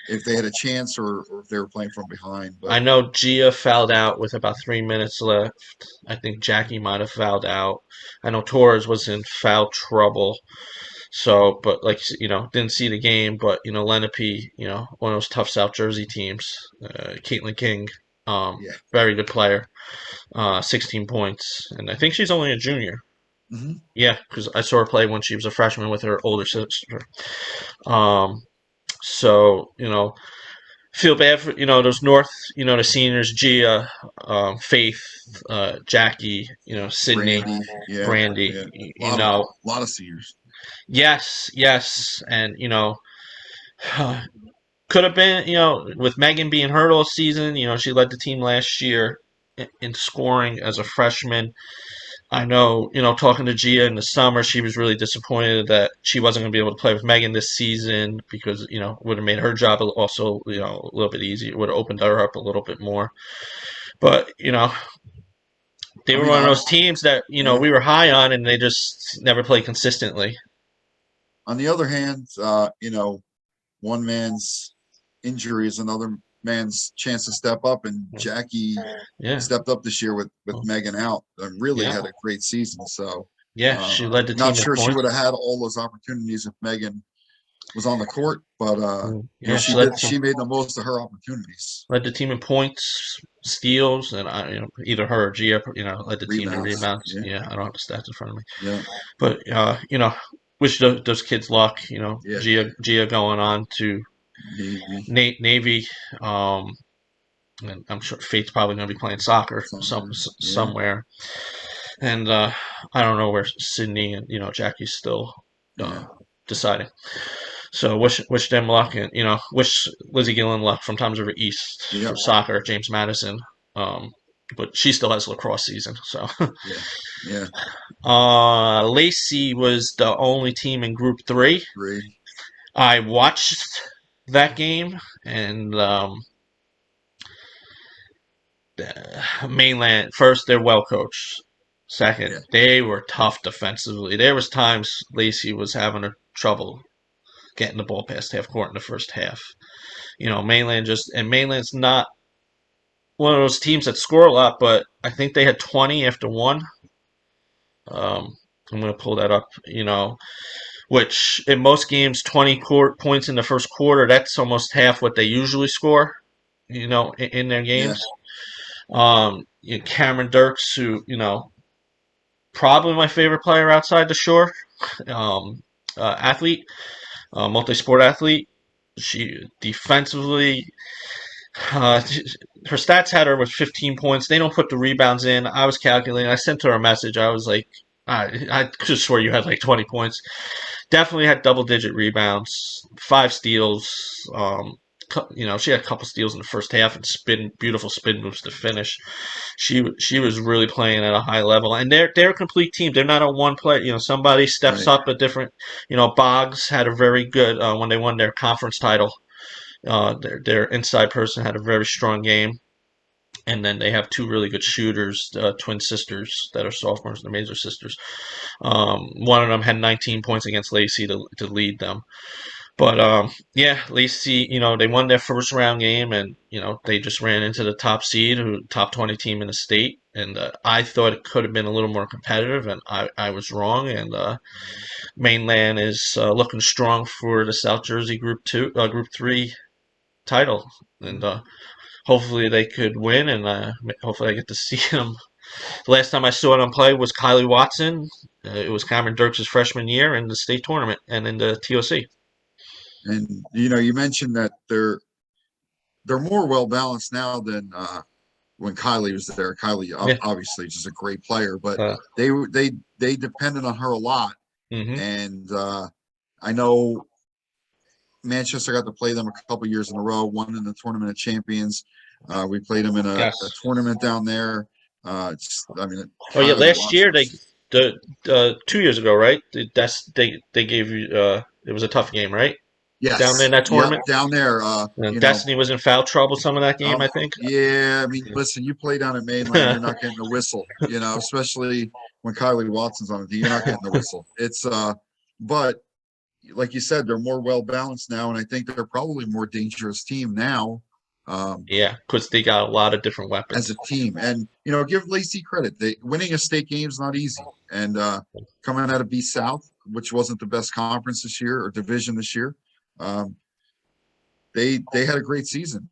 if they had a chance or if they were playing from behind. I But know Gia fouled out with about 3 minutes left. I think Jackie might have fouled out. I know Torres was in foul trouble. So, but like didn't see the game, but Lenape, one of those tough South Jersey teams. Caitlin King, yeah, very good player. 16 points, and I think she's only a junior. hmm Yeah, because I saw her play when she was a freshman with her older sister. Um, so feel bad for those North, the seniors, Gia, Faith, Jackie, Sydney, Brandy, yeah, Brandy. yeah, You know, a lot of seniors. yes, yes, and could have been, with Megan being hurt all season. She led the team last year in scoring as a freshman. I know, talking to Gia in the summer, she was really disappointed that she wasn't going to be able to play with Megan this season because, it would have made her job also, a little bit easier. It would have opened her up a little bit more. But, they I were mean, one of those teams that, yeah. we were high on and they just never played consistently. On the other hand, one man's injury is another man's chance to step up, and Jackie Yeah. stepped up this year with Megan out and really Yeah. had a great season. So Yeah. She led the not team in sure she would have points. had all those opportunities if Megan was on the court, but Yeah. she She led the did. team. She made the most of her opportunities. Led the team in points, steals, and either her or Gia, led the team in Rebounds. rebounds. Yeah, Yeah, I don't have the stats in front of me, yeah, but wish those kids luck. yeah. Gia going on to Navy, Navy. Um, and I'm sure Faith's probably going to be playing soccer somewhere. Yeah, somewhere, and I don't know where Sydney and Jackie's still yeah, deciding. So wish them luck, and wish Lizzie Gillen luck from Tom's River East yeah, for soccer. James Madison, but she still has lacrosse season. So yeah, yeah. Lacey was the only team in Group 3. Three. I watched that game, and Mainland first they're well coached. Second, Yeah, they were tough defensively. There was times Lacey was having a trouble getting the ball past half court in the first half. Mainland's not one of those teams that score a lot, but I think they had 20 after one. I'm going to pull that up. Which in most games, 20 points in the first quarter. That's almost half what they usually score. In their yeah. games. Cameron Dirks, who probably my favorite player outside the shore, um, athlete, multi-sport athlete. She defensively, uh, her stats had her with 15 points. They don't put the rebounds in. I was calculating. I sent her a message. I was like, I could swear you had like 20 points. Definitely had double-digit rebounds, 5 steals. She had a couple steals in the first half and beautiful spin moves to finish. She was really playing at a high level, and they're a complete team. They're not a one player. Somebody steps Right. up a different. Boggs had a very good when they won their conference title. Their inside person had a very strong game. And then they have two really good shooters, twin sisters that are sophomores, the Mazur sisters. One of them had 19 points against Lacey to lead them. But yeah, Lacey, they won their first round game, and they just ran into the top seed, who top 20 team in the state. And I thought it could have been a little more competitive, and I was wrong. And Mainland is looking strong for the South Jersey Group 3 title, and hopefully they could win, and hopefully I get to see them. The last time I saw them play was Kylie Watson. It was Cameron Dirks' freshman year in the state tournament and in the TOC. And you mentioned that they're more well balanced now than when Kylie was there. Kylie Yeah. obviously just a great player, but Uh, they depended on her a lot. hmm And I know Manchester got to play them a couple years in a row, one in the Tournament of Champions. We played them in a Yes. tournament down there. Oh yeah, Kylie last year Watson. the 2 years ago, right? They gave you it was a tough game, right? Down there in Yes. that Yep. tournament. Down there. Destiny was in foul trouble some of that game, I think. Yeah. I mean, listen, you play down at Mainland, you're not getting the whistle, especially when Kylie Watson's on it. You're not getting the whistle. But like you said, they're more well balanced now, and I think they're probably a more dangerous team now. Yeah, because they got a lot of different As weapons. a team. And give Lacey credit. They winning a state game is not easy. And coming out of B South, which wasn't the best conference this year or division this year, um, they had a great season.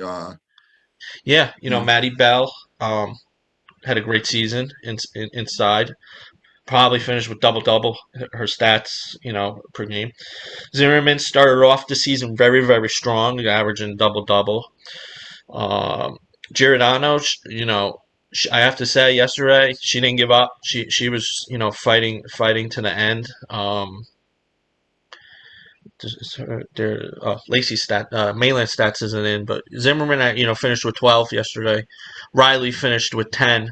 Uh, Yeah, you know, Maddie Bell had a great season inside. Probably finished with double double her stats, per game. Zimmerman started off the season very very strong, averaging double double. Um, Giordano, I have to say, yesterday she didn't give up. She was, fighting to the end. Lacey Mainland stats isn't in, but Zimmerman, finished with 12 yesterday. Riley finished with 10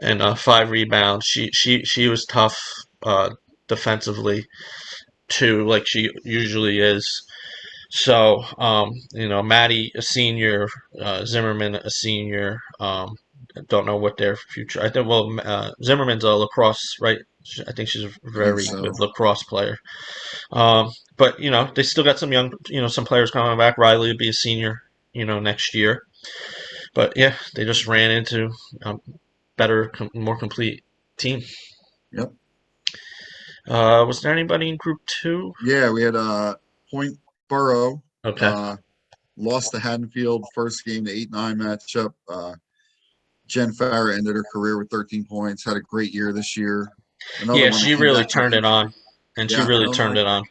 and 5 rebounds. She was tough defensively too, like she usually is. So, Maddie, a senior, Zimmerman, a senior. Don't know what their future. I think. Well, Zimmerman's a lacrosse, right? I think she's a I think very so. good lacrosse player. But they still got some young, some players coming back. Riley will be a senior, next year. But yeah, they just ran into a better, more complete team. Yep. Was there anybody in Group 2? Yeah, we had Point Borough Okay. uh, lost to Haddonfield first game, the 8-9 matchup. Jen Farrer ended her career with 13 points, had a great year this year. Another Yeah, one that she came really back from turned it on, injury. and she Yeah, really another one turned that it on.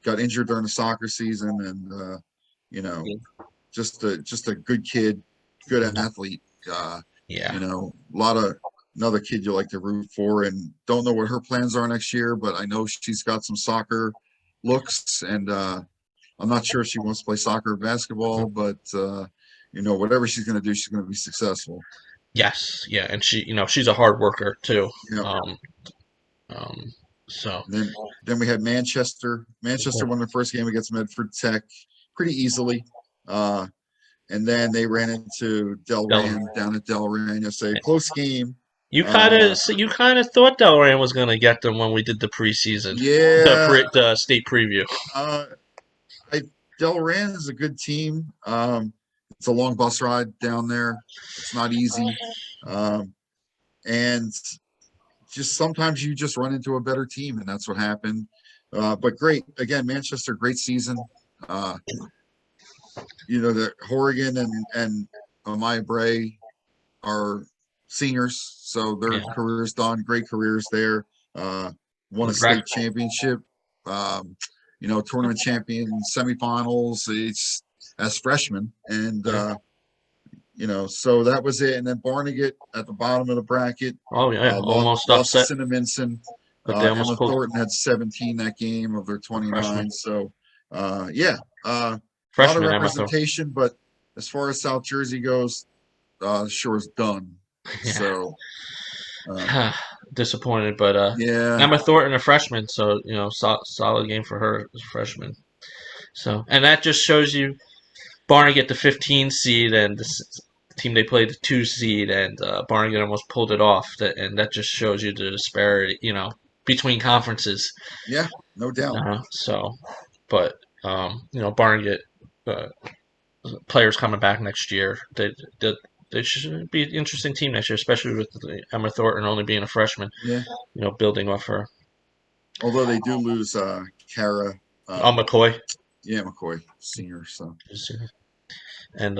got injured during the soccer season, and you know, just a good kid, good athlete. Yeah. A lot of another kid you like to root for, and don't know what her plans are next year, but I know she's got some soccer looks, and I'm not sure if she wants to play soccer or basketball, but whatever she's going to do, she's going to be successful. Yes. Yeah, and she's a hard worker too. Yep. Um, um, so And then we had Manchester. Manchester won the first game against Medford Tech pretty easily. Uh, and then they ran into Del- Delran down at Delran yesterday. Close game. you kind of thought Delran was going to get them when we did the preseason, Yeah. the state preview. Uh, I Delran is a good team. It's a long bus ride down there. It's not easy. Um, and just sometimes you just run into a better team, and that's what happened. But great again, Manchester, great season. The Horrigan and Amaya Bray, are seniors, so their Yeah. careers done. Great careers there. Uh, won a Congrats. state championship. Um, tournament champion, semifinals. It's as freshmen, and Yeah. so that was it. And then Barnegat at the bottom of the bracket, Oh yeah, lost almost lost to upset, Cinnaminson. but they almost Emma pulled Thornton had 17 that game of their a freshman. 29. So, yeah, a lot of Freshman Emma Thor. representation. But as far as South Jersey goes, Shore's done. Yeah. So, uh, Disappointed, but yeah, Emma Thornton a freshman, so solid game for her as a freshman. So and that just shows you Barnegat the 15 seed and team they played the 2 seed and Barnegat almost pulled it off. And that just shows you the disparity, between conferences. yeah, no doubt. So, but Barnegat uh, players coming back next year. They should be an interesting team next year, especially with Emma Thornton only being a freshman. Yeah, Building off her. although they do lose Kara, Oh, McCoy. yeah, McCoy senior. So, And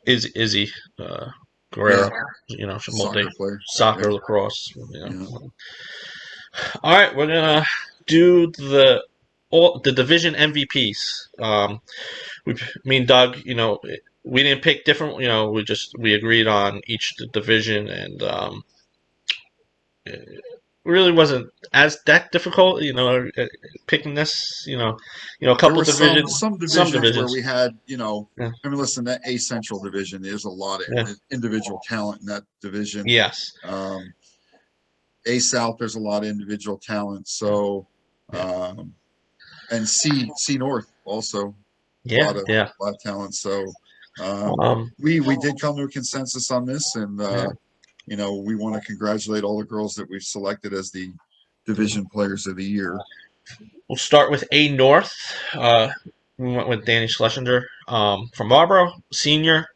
Izzy yeah, Guerrero. Multi soccer player. soccer, Yeah, lacrosse. yeah. All right, we're gonna do the division MVPs. Me and Doug, we didn't pick different. We agreed on each division, and it really wasn't as that difficult. Picking this. A There couple were some divisions, some some divisions where divisions. we had, Yeah. I mean, listen, that A Central division, there's a lot of Yeah. individual talent in that division. Yes. Um, A South, there's a lot of individual talent. So, Yeah. and C North also a Yeah. Yeah. lot of talent. So, uh, Um. we did come to a consensus on this, and Yeah. we want to congratulate all the girls that we've selected as the division players of the year. We'll start with A North. We went with Danny Schlesinger from Marlboro, senior.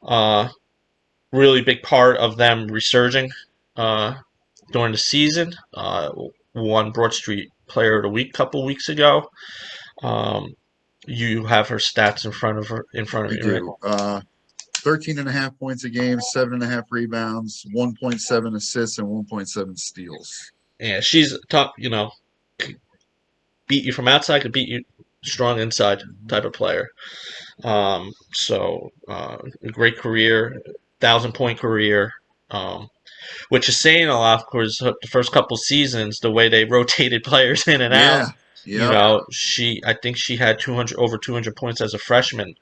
Uh, really big part of them resurging uh, during the season. Won Broad Street Player of the Week a couple weeks ago. Um, you have her stats in front of I you, right? do. 13 and a half points a game, 7.5 rebounds, 1.7 assists, and 1.7 steals. Yeah, she's top. Beat you from outside, could beat you strong inside type of player. A great career, 1,000 point career. Which is saying a lot because the first couple seasons, the way they rotated players in and out, Yeah. Yep. I think she had 200 over 200 points as a freshman.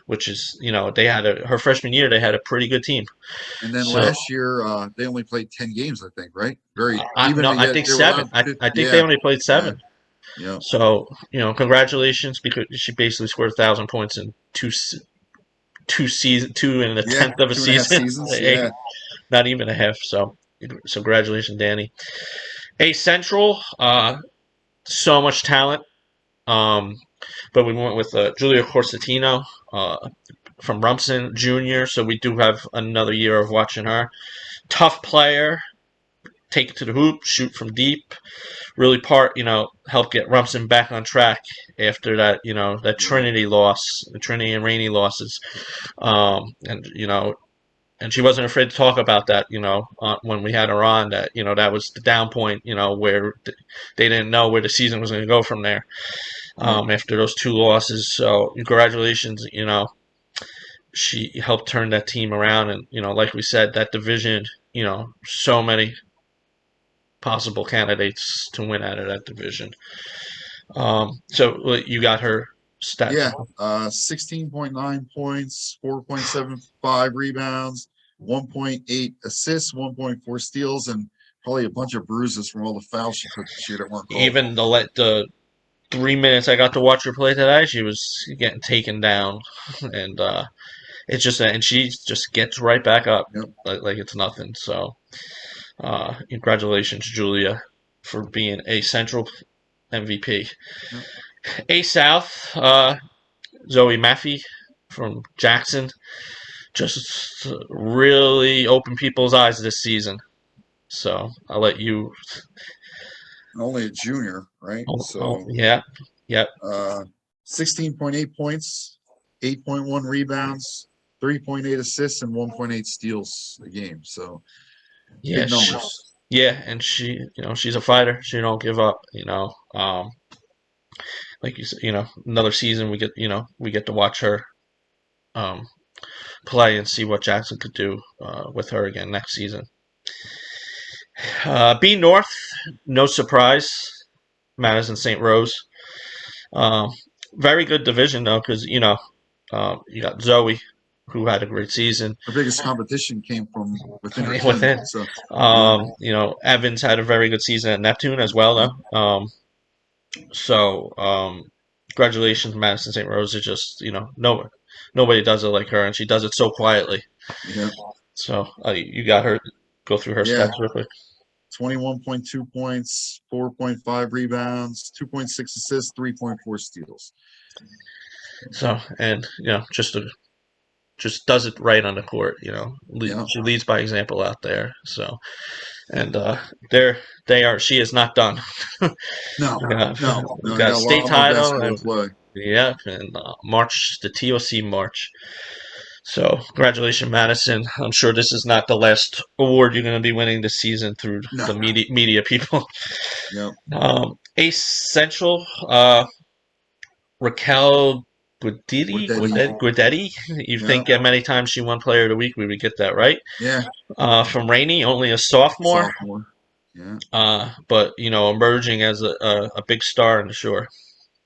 Which is they had her freshman year they had a pretty good team. And then So last year, they only played 10 games, I think, right? Very even no, to I get think they were seven. allowed I think they yeah, only played yeah, seven. yeah. So congratulations because she basically scored 1,000 points in two and a Yeah, tenth of a 2.5 season. seasons. Yeah. Not even a half. So congratulations, Danny. A Central, so much talent. Um, but we went with Julia Corsatino from Rumson Jr., so we do have another year of watching her. Tough player, take it to the hoop, shoot from deep. Really help get Rumson back on track after that Yeah. Trinity loss, the Trinity and Rainey losses. And and she wasn't afraid to talk about that, when we had her on, that, that was the down point, where they didn't know where the season was going to go from there, Right. after those two losses. So, congratulations, she helped turn that team around. And, like we said, that division, so many possible candidates to win out of that division. So, you got her stats. Yeah. 16.9 points, 4.75 rebounds, 1.8 assists, 1.4 steals, and probably a bunch of bruises from all the fouls she took this year that weren't called. Even the 3 minutes I got to watch her play today, she was getting taken down, and it's just and she just gets right back up Yep. like it's nothing. So, congratulations, Julia, for being a Central MVP. Yep. A South, Zoe Maffey from Jackson, just really opened people's eyes this season. So I'll let you. Only a junior, right? So Yeah, yep. 16.8 points, 8.1 rebounds, 3.8 assists and 1.8 steals a game. So Yeah, big numbers. yeah, and she's a fighter. She don't give up. Like you said, another season we get to watch her um, play and see what Jackson could do with her again next season. B North, no surprise, Madison St. Rose. Um, Very good division though, because you got Zoe, who had a great season. Her biggest competition came from within her team. Within, So yeah, Evans had a very good season at Neptune as well yeah, though. Congratulations, Madison St. Rose. Is just nobody does it like her, and she does it so quietly. yeah, So you got her go through her yeah. stats real quick. 21.2 points, 4.5 rebounds, 2.6 assists, 3.4 steals. So and just does it right on the court. Yeah. She leads by example out there. So and they are. She is not done. No, We no. I got a got a state lot more title basketball and to play. yeah, and March the TOC March. So congratulations, Madison. I'm sure this is not the last award you're going to be winning this season through the No. media people. Yep. Ace Central, Raquel We're Guidetti. Daddy. Guidetti. You Yeah. think many times she won Player of the Week, we would get that right. Yeah. From Rainey, only a sophomore, Sophomore. Yeah. but emerging as a big star in the Shore.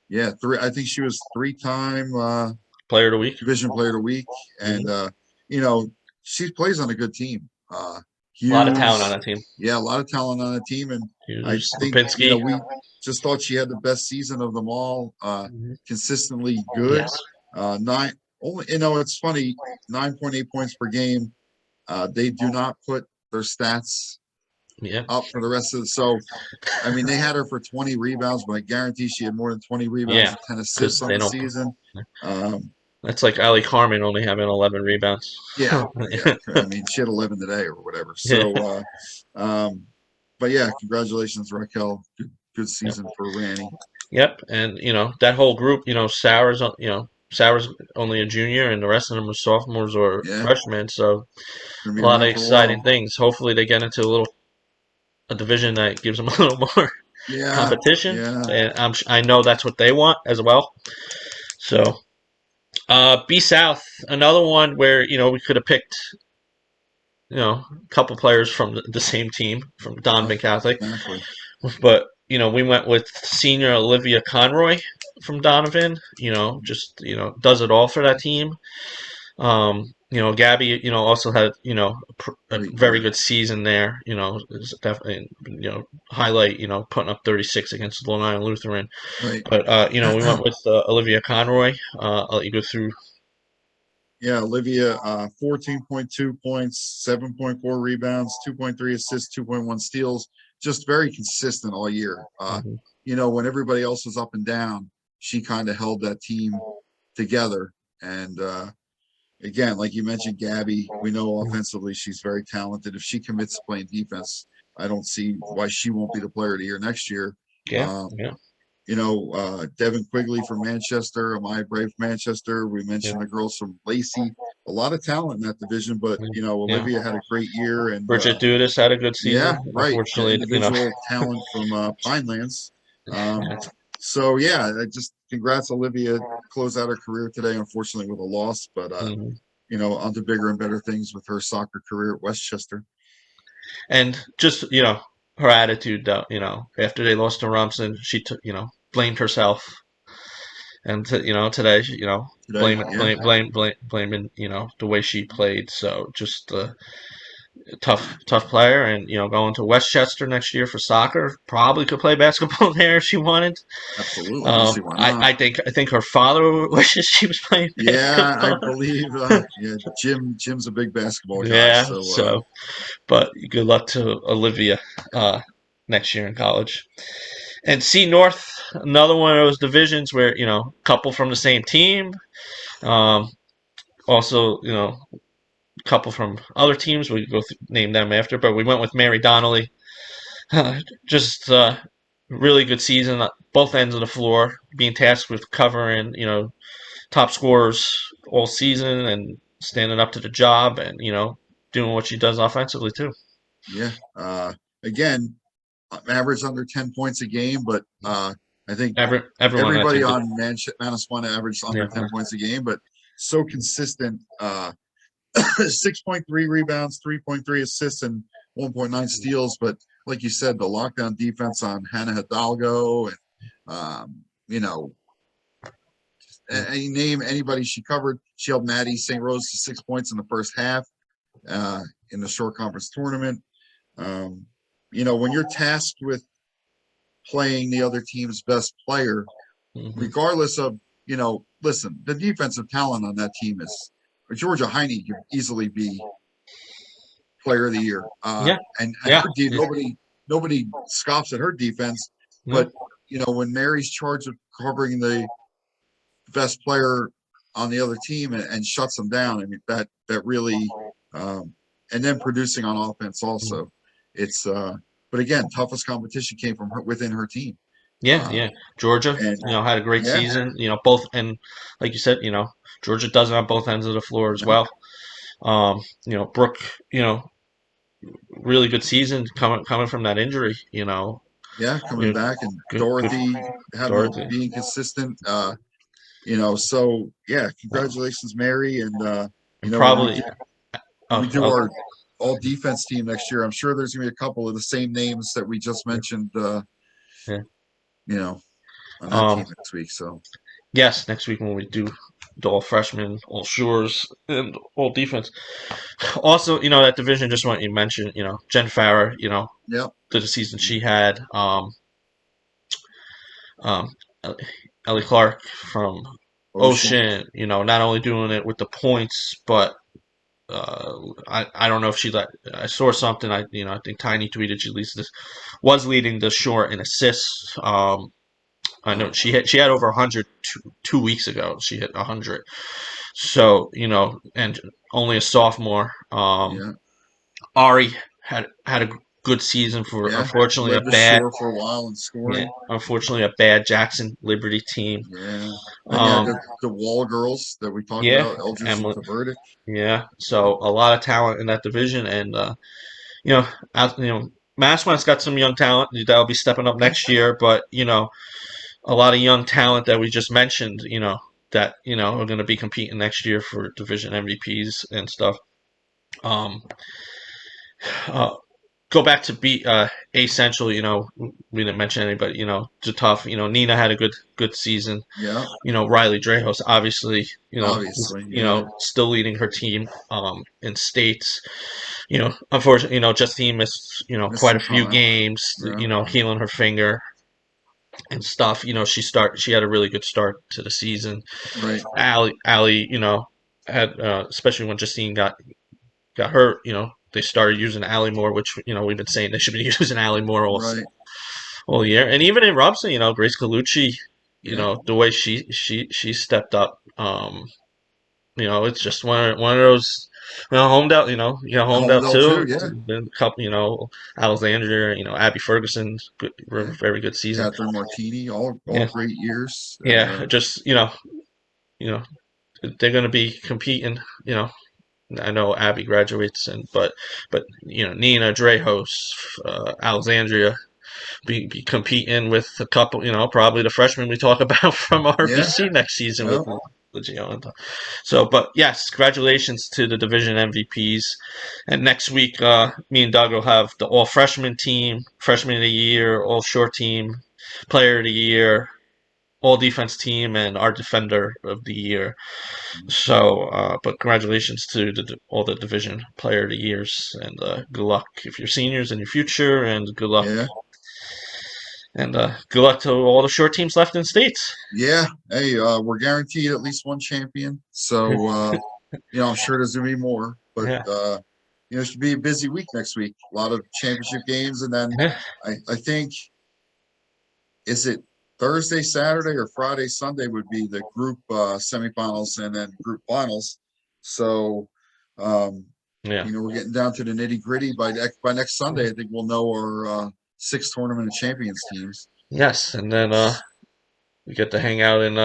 Yeah. I think she was 3-time Player of the Week. division player of the week. And Mm-hmm. you know, she plays on a good team. A lot of talent on Hughes. that team. Yeah, a lot of talent on the team. And I Hughes, think, Lipinski. we just thought she had the best season of them all. Mm-hmm. Consistently good. Yes. Nine only, it's funny, 9.8 points per game. They do not put their stats Yeah. up for the rest of the. So, I mean, they had her for 20 rebounds, but I guarantee she had more than 20 rebounds Yeah. and 10 Because assists on they the don't. season. Um, That's like Ali Carmen only having 11 rebounds. yeah, yeah. I mean, she had 11 today or whatever. Yeah. So, but yeah, congratulations, Raquel. Good Yep. season for Ranny. Yep. And that whole group, Sarah's only a junior, and the rest of them are sophomores or Yeah, freshmen. So gonna a be lot of around for a exciting while. things. Hopefully, they get into a division that gives them a little more Yeah, competition, yeah. and I know that's what they want as well. So, B South, another one where we could have picked a couple players from the same team from Yep, Donovan Catholic, exactly. but we went with senior Olivia Conroy from Donovan. Just does it all for that team. Gabby, also had a Great very year. good season there. Is definitely highlight. Putting up 36 against Long Island Lutheran. Right. But we went with Olivia Conroy. I'll let you go through. Yeah, Olivia, 14.2 points, 7.4 rebounds, 2.3 assists, 2.1 steals. Just very consistent all year. Mm-hmm. When everybody else was up and down, she kind of held that team together. And again, like you mentioned, Gabby, we know offensively she's very talented. If she commits to playing defense, I don't see why she won't be the player of the year next year. Yeah, Um, yeah, Devin Quigley from Manchester, Amaya Brave from Manchester. We yeah, mentioned the girls from Lacey. A lot of talent in that division, but yeah. Olivia had a great year, and Bridget Dudas had a good season. yeah, right, Unfortunately, individual talent from Pinelands. Um, yeah. so yeah, just congrats Olivia. Close out her career today, unfortunately with a loss, but Mm-hmm. on to bigger and better things with her soccer career at Westchester. And just her attitude, though. After they lost to Rumson, she took blamed herself, and today, Today, yeah, blaming the way she played. So just tough player, and going to Westchester next year for soccer. Probably could play basketball there if she wanted. absolutely. I don't see why not. I think her father wishes she was playing Yeah, I basketball. believe. Yeah, Jim's a big basketball guy, Yeah. so So, but good luck to Olivia next year in college. And C North, another one of those divisions where a couple from the same team. Um, Also, a couple from other teams. We go name them after, but we went with Mary Donnelly. Just really good season, both ends of the floor, being tasked with covering top scorers all season, and standing up to the job and doing what she does offensively too. Yeah. Again, average under 10 points a game, but I think Everyone on that everybody team did. on Manasquan averaged under Yeah, 10 points a game, but so consistent. 6.3 rebounds, 3.3 assists, and 1.9 steals. But like you said, the lockdown defense on Hannah Hidalgo and, you know, any name anybody she covered. She held Maddie St. Rose to 6 points in the first half in the short conference tournament. Um, when you're tasked with playing the other team's best player, hmm regardless of, listen, the defensive talent on that team is Georgia Heine could easily be player of the year. yeah, And yeah, her nobody scoffs at her defense, yeah, but when Mary's charged with covering the best player on the other team and shuts them down, I mean that really and then producing on offense also. It's but again, toughest competition came from her within her team. yeah, Uh yeah. Georgia, and had a great yeah, season. Both and like you said, Georgia does it on both ends of the floor as yeah, well. Brooke, really good season coming from that injury. yeah, coming You know, back and good Dorothy having Dorothy, being consistent. So yeah, congratulations, Mary. And and when we probably do when we do oh, our all defense team next year, I'm sure there's gonna be a couple of the same names that we just mentioned. yeah. You know, on that Um, team next week. So yes, next week when we do the all freshmen, all shores, and all defense. Also, that division, just what you mentioned, Jen Farrer, yeah, the season she had. Um, Ellie Clark from Ocean. Ocean, not only doing it with the points, but I don't know if she let. I saw something. I think Tiny tweeted she leads this was leading the short in assists. I know she had over 100 2 weeks ago. She hit 100. So and only a sophomore. Yeah, Ari had a good season for yeah. unfortunately a Led the bad shore for a while in yeah, scoring. unfortunately a bad Jackson Liberty team. Yeah. Then you had Um, the Wall girls that we talked yeah, about, Eldridge and Emily. Taverdic. Yeah, so a lot of talent in that division, and you know, Masswell's got some young talent that'll be stepping up Yeah, next year, but a lot of young talent that we just mentioned, that are going to be competing next year for division MVPs and stuff. Um, uh, Go back to be A Central. We didn't mention anybody. It's tough. Nina had a good season. yeah. Riley Dreyhus, obviously, Obviously, yeah. still leading her team in states. Unfortunately, Justine missed, Missed quite a some few time. games, Yeah, healing her finger and stuff. She had a really good start to the season. right, Allie, had especially when Justine got hurt, they started using Allie more, which we've been saying they should be using Allie more right. all year. And even in Robson, Grace Colucci, Yeah. the way she stepped up. It's just one of those. Homedale, you got Homedale Homedale too, too. yeah. Then a couple, Alexandria, Abby Ferguson, good, Yeah. very good season. Catherine Martini, all Yeah, great years. And yeah. Just you know, they're going to be competing. I know Abby graduates, but Nina Dreyhus, Alexandria be competing with a couple. Probably the freshmen we talk about from yeah, RBC next season with yeah, Legio. So, but yes, congratulations to the division MVPs. And next week, me and Doug will have the all freshman team, freshman of the year, all short team, player of the year, all defense team, and our defender of the year. So, but congratulations to all the division player of the years, and good luck if you're seniors in your future, and yeah, good luck to all the short teams left in states. yeah. Hey, we're guaranteed at least one champion. So I'm sure there's gonna be more, but Yeah, it should be a busy week next week. A lot of championship games, and then yeah, I think is it Thursday, Saturday, or Friday, Sunday would be the group semifinals and then group finals. So um, yeah. we're getting down to the nitty gritty. By next Sunday, I think we'll know our six tournament of champions teams. Yes, and then we get to hang out in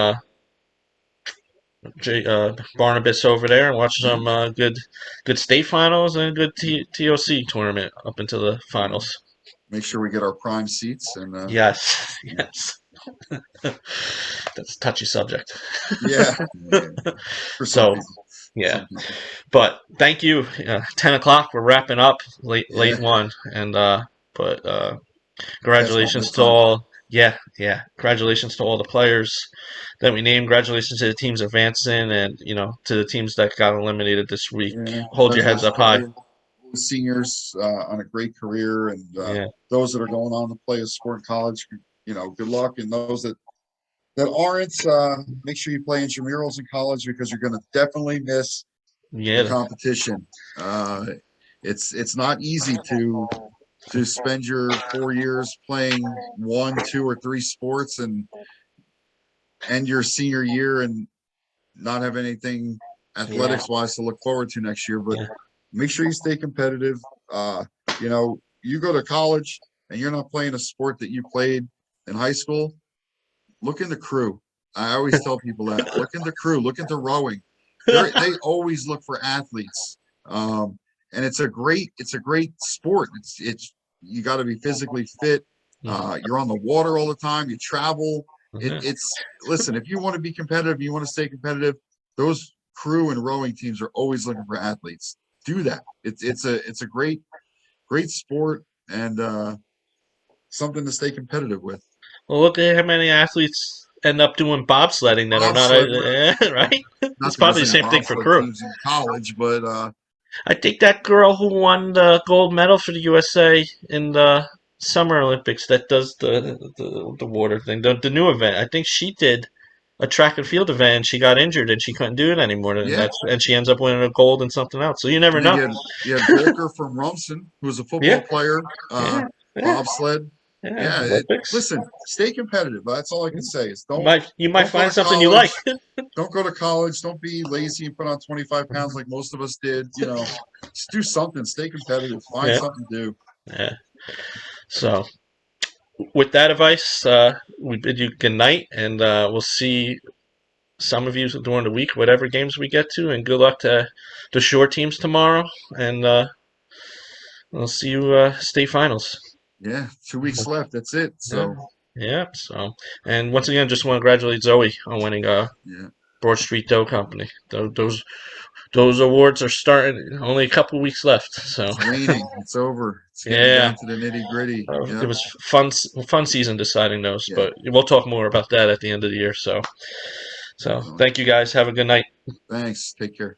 Barnabas over there and watch Yeah. some good state finals and a good TOC tournament up into the Yeah. finals. Make sure we get our prime seats and Yes, yeah. yes. That's a touchy subject. Yeah. Yeah. For some So, people. yeah. Some people. But thank you. 10 o'clock. We're wrapping up. Late Yeah. one, and but Past my congratulations to bedtime. all. Yeah, yeah. Congratulations to all the players that we named. Congratulations to the teams advancing, and to the teams that got eliminated this week. Yeah. Hold your heads Congratulations up to high. all the seniors on a great career and Yeah, those that are going on to play a sport in college, good luck. And those that aren't, make sure you play intramurals in college because you're going to definitely miss the yeah, competition. Uh, it's not easy to spend your 4 years playing one, two, or three sports and end your senior year and not have anything yeah, athletics wise to look forward to next year. But yeah. make sure you stay competitive. You go to college and you're not playing a sport that you played in high school. Look in the crew. I always tell people that. Look in the crew. Look into rowing. They always look for athletes, and it's a great sport. It's you got to be physically fit. You're on the water all the time. You travel. Mhm. It's listen. If you want to be competitive, you want to stay competitive. Those crew and rowing teams are always looking for athletes. Do that. It's a great sport and something to stay competitive with. Well, look at how many athletes end up doing bobsledding that are not, Bobsled, right? It's not that probably there's the any same thing for bobsled crew. teams in college, but I think that girl who won the gold medal for the USA in the Summer Olympics that does the water thing, the new event. I think she did a track and field event and she got injured and she couldn't do it anymore. And yeah. she ends up winning a gold and something else. So you never And then know. you had Volker from Rumson, who was a football Yeah, player, yeah, yeah, bobsled. yeah. Yeah, Olympics. listen, stay competitive. That's all I can say is You might don't go find to something you like. college. Don't go to college. Don't be lazy and put on 25 pounds like most of us did. Just do something. Stay competitive. Find Yeah, something to do. yeah. So with that advice, we bid you good night, and we'll see some of you during the week, whatever games we get to, and good luck to the short teams tomorrow. And we'll see you state finals. Yeah, 2 weeks left. That's it. Yeah, So yeah. So, and once again, just want to congratulate Zoe on winning yeah, Broad Street Dough Company. Those awards are starting. Only a couple weeks left. So, it's waning. It's over. It's getting yeah. down to the nitty gritty. It Yeah, was fun season deciding those, yeah, but we'll talk more about that at the end of the year. So definitely. thank you guys. Have a good night. Thanks. Take care.